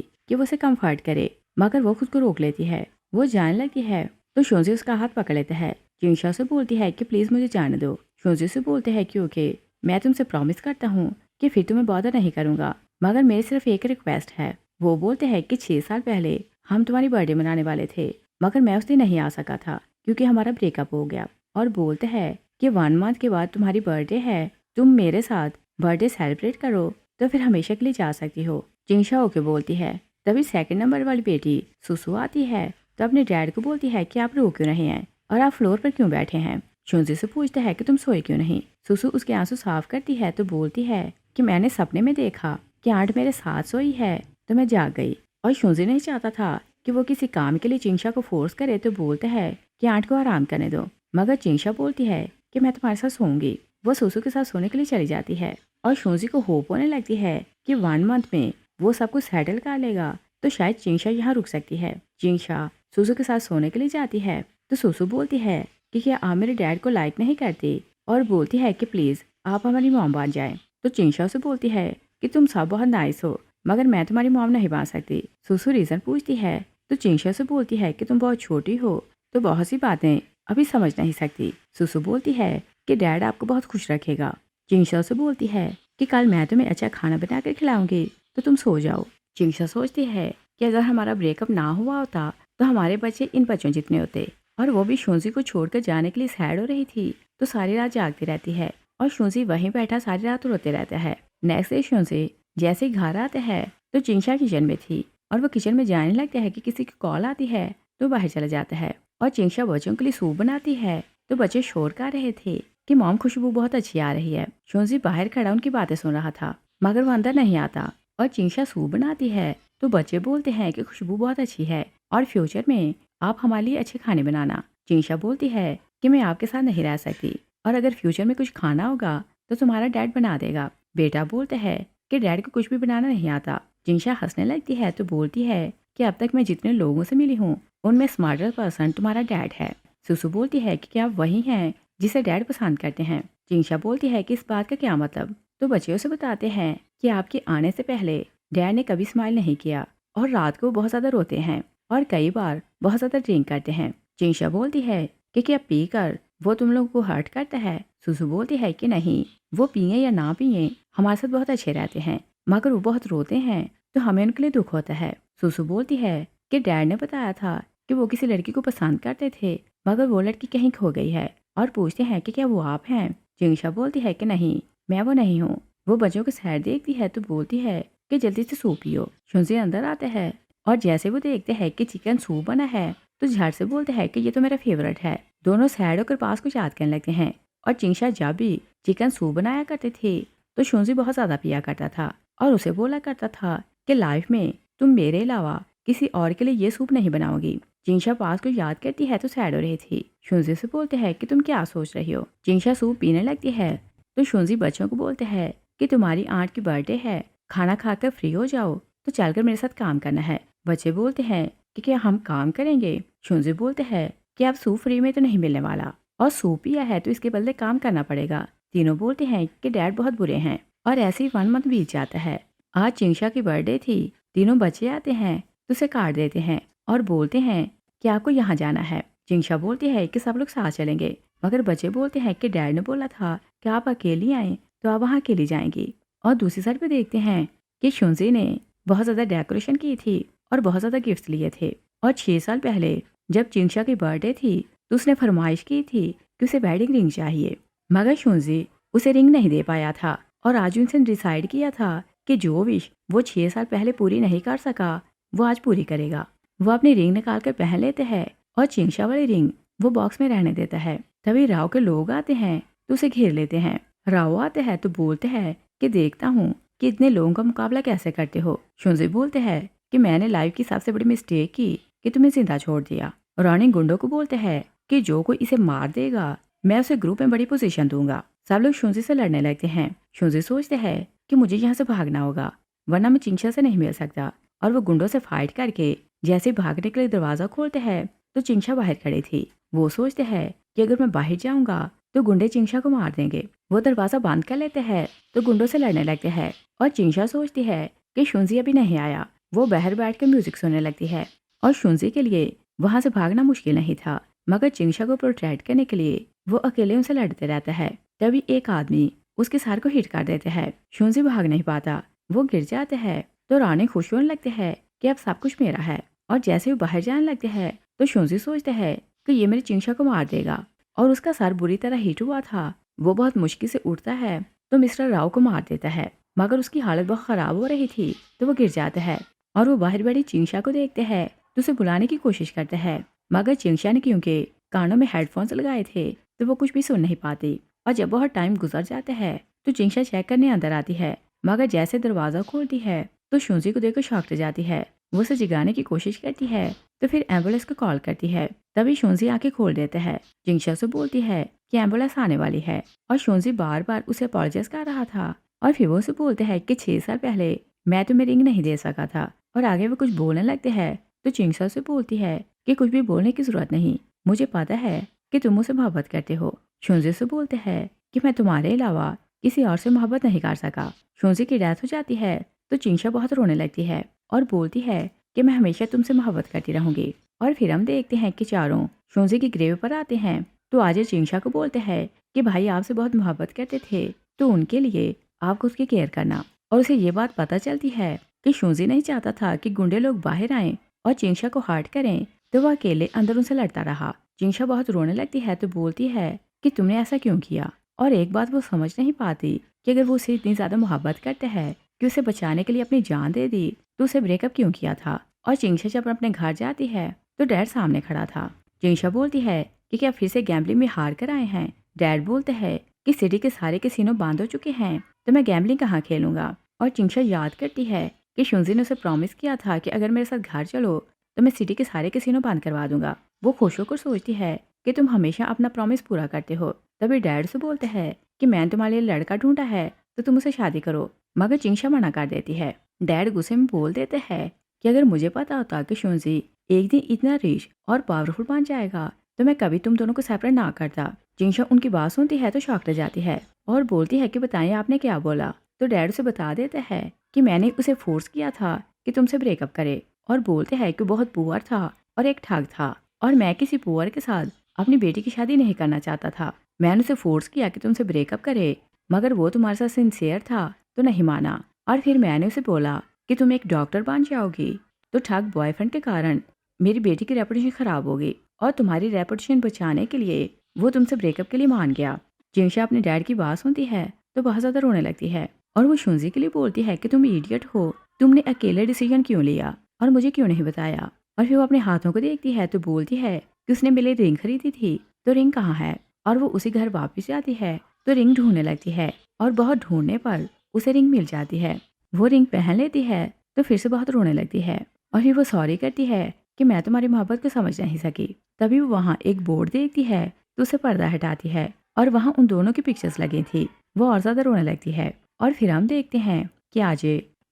कि वो उसे कम्फर्ट करे, मगर वो खुद को रोक लेती है। वो जाने लगती है तो शुनजी उसका हाथ पकड़ लेता है। चिंशा से बोलती है कि प्लीज़ मुझे जाने दो। शुनजी से बोलते हैं कि ओके, मैं तुमसे प्रॉमिस करता हूँ कि फिर तुम्हें बॉदर नहीं करूँगा, मगर मेरी सिर्फ एक रिक्वेस्ट है। वो बोलते हैं कि 6 साल पहले हम तुम्हारी बर्थडे मनाने वाले थे, मगर मैं उस दिन नहीं आ सका था क्योंकि हमारा ब्रेकअप हो गया। और बोलते हैं कि 1 मंथ के बाद तुम्हारी बर्थडे है, तुम मेरे साथ बर्थडे सेलिब्रेट करो तो फिर हमेशा के लिए जा सकती हो। चिंशा ओके बोलती है। तभी सेकंड नंबर वाली बेटी सुसु आती है तो अपने डैड को बोलती है कि आप रो क्यों रहे हैं और आप फ्लोर पर क्यों बैठे हैं। शुनजी से पूछता है कि तुम सोए क्यों नहीं। सुसु उसके आंसू साफ करती है तो बोलती है कि मैंने सपने में देखा कि आंट मेरे साथ सोई है तो मैं जाग गई। और शुनजी नहीं चाहता था कि वो किसी काम के लिए चिंशा को फोर्स करे तो बोलता है कि आंट को आराम करने दो, मगर चिंशा बोलती है कि मैं तुम्हारे साथ सोऊंगी। वो सुसु के साथ सोने के लिए चली जाती है और शुनजी को होप होने लगती है कि 1 मंथ में वो सब कुछ सेटल कर लेगा तो शायद चिंशा यहाँ रुक सकती है। चिंशा सुसु के साथ सोने के लिए जाती है तो सुसु बोलती है कि क्या आप मेरे डैड को लाइक नहीं करती, और बोलती है कि प्लीज़ आप हमारी मॉम बन जाएं। तो चिंशा से बोलती है कि तुम सब बहुत नाइस हो, मगर मैं तुम्हारी मॉम नहीं बन सकती। सुसु रीज़न पूछती है तो चिंशा से बोलती है कि तुम बहुत छोटी हो तो बहुत सी बातें अभी समझ नहीं सकती। सुसु बोलती है कि डैड आपको बहुत खुश रखेगा। चिंशा से बोलती है कि कल मैं तुम्हें अच्छा खाना बना कर खिलाऊंगी तो तुम सो जाओ। चिंशा सोचती है कि अगर हमारा ब्रेकअप ना हुआ होता तो हमारे बच्चे इन बच्चों जितने होते, और वो भी शुनजी को छोड़कर जाने के लिए सैड हो रही थी तो सारी रात जागती रहती है और शुनजी वहीं बैठा सारी रात रोते रहता है। नेक्स्ट डे शुनजी जैसे ही घर आता है तो चिंशा किचन में थी और वो किचन में जाने लगता है कि किसी की कॉल आती है तो बाहर चला जाता है। और चिंशा बच्चों के लिए सूप बनाती है तो बच्चे शोर कर रहे थे कि मॉम खुशबू बहुत अच्छी आ रही है। शुनजी बाहर खड़ा उनकी बातें सुन रहा था मगर वो अंदर नहीं आता। और चिंशा सूप बनाती है तो बच्चे बोलते हैं कि खुशबू बहुत अच्छी है और फ्यूचर में आप हमारे लिए अच्छे खाने बनाना। चिंशा बोलती है कि मैं आपके साथ नहीं रह सकती और अगर फ्यूचर में कुछ खाना होगा तो तुम्हारा डैड बना देगा। बेटा बोलता है कि डैड को कुछ भी बनाना नहीं आता। चिंशा हंसने लगती है तो बोलती है कि अब तक मैं जितने लोगों से मिली हूँ उनमें स्मार्टर पर्सन तुम्हारा डैड है। सुसु बोलती है कि क्या आप वही हैं जिसे डैड पसंद करते हैं। चिंशा बोलती है कि इस बात का क्या मतलब। तो बच्चे उसे बताते हैं कि आपके आने से पहले डैड ने कभी स्माइल नहीं किया और रात को बहुत ज़्यादा रोते हैं और कई बार बहुत ज़्यादा ड्रिंक करते हैं। चिंशा बोलती है कि क्या पी कर वो तुम लोगों को हर्ट करता है। सुसु बोलती है कि नहीं, वो पिए या ना पिए हमारे साथ बहुत अच्छे रहते हैं, मगर वो बहुत रोते हैं तो हमें उनके लिए दुख होता है। सुसु बोलती है कि डैड ने बताया था कि वो किसी लड़की को पसंद करते थे मगर वो लड़की कहीं खो गई है, और पूछते हैं कि क्या वो आप हैं। चिंशा बोलती है कि नहीं, मैं वो नहीं हूँ। वो बच्चों के सैर देखती है तो बोलती है कि जल्दी से सूप पियो। शुनजी अंदर आते हैं और जैसे वो देखते हैं कि चिकन सूप बना है तो झट से बोलते हैं कि ये तो मेरा फेवरेट है। दोनों सैड होकर पास को याद करने लगते हैं। और चिंशा जब भी चिकन सूप बनाया करते थे तो शुनजी बहुत ज्यादा पिया करता था और उसे बोला करता था कि लाइफ में तुम मेरे अलावा किसी और के लिए ये सूप नहीं बनाओगी। चिंशा पास को याद करती है तो सैड हो रही थी। शुनजी से बोलते हैं कि तुम क्या सोच रही हो। चिंशा सूप पीने लगती है तो शुनजी बच्चों को बोलते हैं कि तुम्हारी आंट की बर्थडे है, खाना खाकर फ्री हो जाओ तो चलकर मेरे साथ काम करना है। बच्चे बोलते हैं कि क्या हम काम करेंगे। शुनजी बोलते हैं कि अब सूप फ्री में तो नहीं मिलने वाला और सूप पिया है तो इसके बदले काम करना पड़ेगा। तीनों बोलते हैं कि डैड बहुत बुरे हैं और ऐसे ही 1 मंथ बीत जाता है। आज चिंशा की बर्थडे थी। तीनों बच्चे आते हैं तो उसे काट देते हैं और बोलते हैं कि आपको यहाँ जाना है। चिंशा बोलती है कि सब लोग साथ चलेंगे, मगर बच्चे बोलते हैं कि डैड ने बोला था कि आप अकेली आए तो आप वहाँ अकेली जाएंगी। और दूसरी साइड पे देखते हैं कि शुनजी ने बहुत ज़्यादा डेकोरेशन की थी और बहुत ज़्यादा गिफ्ट लिए थे। और 6 साल पहले जब चिंशा की बर्थडे थी तो उसने फरमाइश की थी कि उसे वेडिंग रिंग चाहिए, मगर शुनजी उसे रिंग नहीं दे पाया था। और आज उसने डिसाइड किया था कि जो विश वो 6 साल पहले पूरी नहीं कर सका वो आज पूरी करेगा। वो अपनी रिंग निकाल कर पहन लेते हैं और चिंशा वाली रिंग वो बॉक्स में रहने देता है। तभी राव के लोग आते हैं तो उसे घेर लेते हैं। राव आते हैं तो बोलते हैं कि देखता हूँ कि इतने लोगों का मुकाबला कैसे करते हो। शुनजी बोलते हैं कि मैंने लाइफ की सबसे बड़ी मिस्टेक की कि तुम्हें जिंदा छोड़ दिया। रानी गुंडों को बोलते हैं कि जो कोई इसे मार देगा मैं उसे ग्रुप में बड़ी पोजीशन दूंगा। सब लोग शुनजी से लड़ने लगते हैं। शुनजी सोचते हैं कि मुझे यहाँ से भागना होगा वरना मैं चिंशा से नहीं मिल सकता, और वो गुंडों से फाइट करके जैसे भागने के लिए दरवाजा खोलते हैं तो चिंशा बाहर खड़ी थी। वो सोचते हैं कि अगर मैं बाहर जाऊंगा तो गुंडे चिंगशा को मार देंगे। वो दरवाजा बंद कर लेते हैं तो गुंडों से लड़ने लगते हैं और चिंगशा सोचती है कि शुंजी अभी नहीं आया। वो बाहर बैठ कर म्यूजिक सुनने लगती है और शुंजी के लिए वहां से भागना मुश्किल नहीं था, मगर चिंगशा को प्रोटेक्ट करने के लिए वो अकेले उनसे लड़ते रहता है। तभी एक आदमी उसके सर को हिट कर देते हैं। शुंजी भाग नहीं पाता, वो गिर जाते हैं। तो रानी खुश होने लगते हैं कि अब सब कुछ मेरा है। और जैसे वो बाहर जाने लगते हैं तो शुंजी सोचते हैं कि ये मेरी चिंगशा को मार देगा और उसका सर बुरी तरह हिट हुआ था। वो बहुत मुश्किल से उठता है तो मिस्टर राव को मार देता है, मगर उसकी हालत बहुत खराब हो रही थी तो वो गिर जाता है और वो बाहर बड़ी चिंगशा को देखते हैं तो उसे बुलाने की कोशिश करते हैं, मगर चिंगशा ने क्योंकि कानों में हेडफोन्स लगाए थे तो वो कुछ भी सुन नहीं पाती। और जब बहुत टाइम गुजर जाता है तो चिंगशा चेक करने अंदर आती है, मगर जैसे दरवाजा खोलती है तो शुंजी को देखकर शॉक रह जाती है। वो उसे जगाने की कोशिश करती है तो फिर एम्बुलेंस को कॉल करती है। तभी शुंजी आंखें खोल देते हैं। चिंगशा से बोलती है कि एम्बुलेंस आने वाली है और शुंजी बार बार उसे अपॉलोजाइज कर रहा था। और फिर वो उसे बोलते हैं कि 6 साल पहले मैं तुम्हें रिंग नहीं दे सका था। और आगे वो कुछ बोलने लगते हैं तो चिंगशा से बोलती है कि कुछ भी बोलने की जरूरत नहीं, मुझे पता है कि तुम मुझसे मोहब्बत करते हो। शुंजी से बोलते हैं कि मैं तुम्हारे अलावा किसी और से मोहब्बत नहीं कर सका। शुंजी की डेथ हो जाती है तो चिंगशा बहुत रोने लगती है और बोलती है कि मैं हमेशा तुमसे मोहब्बत करती रहूंगी। और फिर हम देखते हैं कि चारों शुंजी की ग्रेव पर आते हैं तो आज चिंगशा को बोलते हैं कि भाई आपसे बहुत मोहब्बत करते थे तो उनके लिए आपको उसकी केयर करना। और उसे ये बात पता चलती है कि शुंजी नहीं चाहता था कि गुंडे लोग बाहर आए और चिंगशा को हर्ट करें, तो वह अकेले अंदर उनसे लड़ता रहा। चिंगशा बहुत रोने लगती है तो बोलती है कि तुमने ऐसा क्यों किया। और एक बात वो समझ नहीं पाती कि अगर वो उसे इतनी ज्यादा मोहब्बत करते हैं कि उसे बचाने के लिए अपनी जान दे दी तो उसे ब्रेकअप क्यों किया था। और चिंगशा जब अपने घर जाती है तो डैड सामने खड़ा था। चिंगशा बोलती है कि क्या फिर से गैम्बलिंग में हार कर आए हैं। डैड बोलते हैं कि सिटी के सारे कैसीनो बंद हो चुके हैं तो मैं गैम्बलिंग कहाँ खेलूंगा। और चिंगशा याद करती है कि शुंजी ने उसे प्रॉमिस किया था कि अगर मेरे साथ घर चलो तो मैं सिटी के सारे कैसीनो बंद करवा दूंगा। वो खुश होकर सोचती है कि तुम हमेशा अपना प्रॉमिस पूरा करते हो। तभी डैड से बोलते हैं कि मैंने तुम्हारे लिए लड़का ढूंढा है तो तुम उसे शादी करो, मगर चिंगशा मना कर देती है। डैड गुस्से में बोल देते हैं कि अगर मुझे पता होता कि शुंजी एक दिन इतना रिच और पावरफुल बन जाएगा तो मैं कभी तुम दोनों को सेपरेट ना करता। चिंगशा उनकी बात सुनती है तो शॉक रह जाती है और बोलती है कि बताइए आपने क्या बोला। तो डैड उसे बता देते हैं कि मैंने उसे फोर्स किया था कि तुमसे ब्रेकअप करे। और बोलते हैं कि बहुत पुअर था और एक ठग था और मैं किसी पुअर के साथ अपनी बेटी की शादी नहीं करना चाहता था। मैंने उसे फोर्स किया कि तुमसे ब्रेकअप करे, मगर वो तुम्हारे साथ सिंसियर था तो नहीं माना। और फिर मैंने उसे बोला कि तुम एक डॉक्टर बन जाओगी तो ठग बॉयफ्रेंड के कारण मेरी बेटी की रेपुटेशन खराब होगी और तुम्हारी रेपुटेशन बचाने के लिए वो तुमसे ब्रेकअप के लिए मान गया। चिंगशा अपने डैड की बात सुनती है तो बहुत ज्यादा रोने लगती है और वो शुंजी के लिए बोलती है कि तुम इडियट हो, तुमने अकेले डिसीजन क्यों लिया और मुझे क्यों नहीं बताया। और फिर वो अपने हाथों को देखती है तो बोलती है कि उसने मेरे लिए रिंग खरीदी थी तो रिंग कहाँ है। और वो उसी घर वापस जाती है तो रिंग ढूंढने लगती है और बहुत ढूंढने पर उसे रिंग मिल जाती है। वो रिंग पहन लेती है तो फिर से बहुत रोने लगती है और फिर वो सॉरी करती है कि मैं तुम्हारी मोहब्बत को समझ नहीं सकी। तभी वो वहाँ एक बोर्ड देखती है तो उसे पर्दा हटाती है और वहाँ उन दोनों की पिक्चर्स लगी थी। वो और ज्यादा रोने लगती है और फिर हम देखते हैं कि आज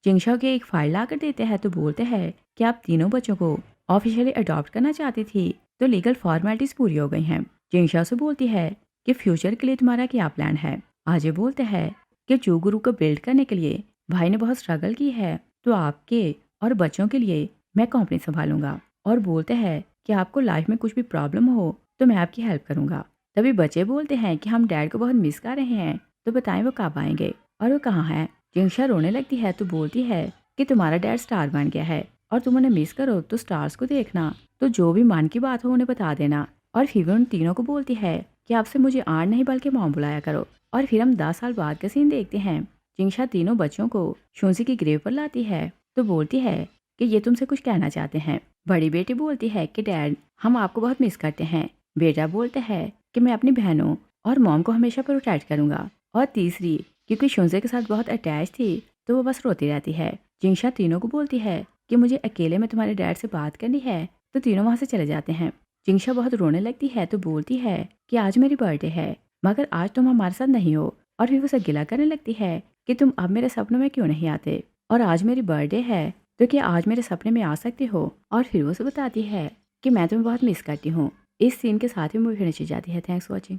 चिंगशा के एक फाइल ला कर देते हैं तो बोलते हैं कि आप तीनों बच्चों को ऑफिशियली अडॉप्ट करना चाहती थी तो लीगल फॉर्मेलिटीज पूरी हो गई हैं। चिंगशा से बोलती है कि फ्यूचर के लिए तुम्हारा क्या प्लान है। आज बोलते हैं कि जो गुरु को बिल्ड करने के लिए भाई ने बहुत स्ट्रगल की है तो आपके और बच्चों के लिए मैं कंपनी संभालूंगा। और बोलते हैं कि आपको लाइफ में कुछ भी प्रॉब्लम हो तो मैं आपकी हेल्प करूंगा। तभी बच्चे बोलते हैं कि हम डैड को बहुत मिस कर रहे हैं तो बताएं वो कब आएंगे और वो कहाँ है। चिंगशा रोने लगती है तो बोलती है कि तुम्हारा डैड स्टार बन गया है और तुम उन्हें मिस करो तो स्टार्स को देखना, तो जो भी मन की बात हो उन्हें बता देना। और फिर उन तीनों को बोलती है कि आपसे मुझे आन नहीं बल्कि मॉम बुलाया करो। और फिर हम 10 साल बाद का सीन देखते हैं। चिंगशा तीनों बच्चों को शुंजी की ग्रेव पर लाती है तो बोलती है कि ये तुमसे कुछ कहना चाहते हैं। बड़ी बेटी बोलती है कि डैड हम आपको बहुत मिस करते हैं। बेटा बोलता है कि मैं अपनी बहनों और मॉम को हमेशा प्रोटेक्ट करूंगा। और तीसरी क्योंकि शुंजे के साथ बहुत अटैच थी तो वो बस रोती रहती है। चिंगशा तीनों को बोलती है कि मुझे अकेले में तुम्हारे डैड से बात करनी है तो तीनों वहां से चले जाते हैं। चिंगशा बहुत रोने लगती है तो बोलती है कि आज मेरी बर्थडे है मगर आज तुम हमारे साथ नहीं हो। और फिर उसे गिला करने लगती है कि तुम अब मेरे सपनों में क्यों नहीं आते और आज मेरी बर्थडे है तो क्या आज मेरे सपने में आ सकते हो। और फिर वो उसे बताती है कि मैं तुम्हें बहुत मिस करती हूँ। इस सीन के साथ ही मूवी फिनिश हो जाती है। Thanks for watching.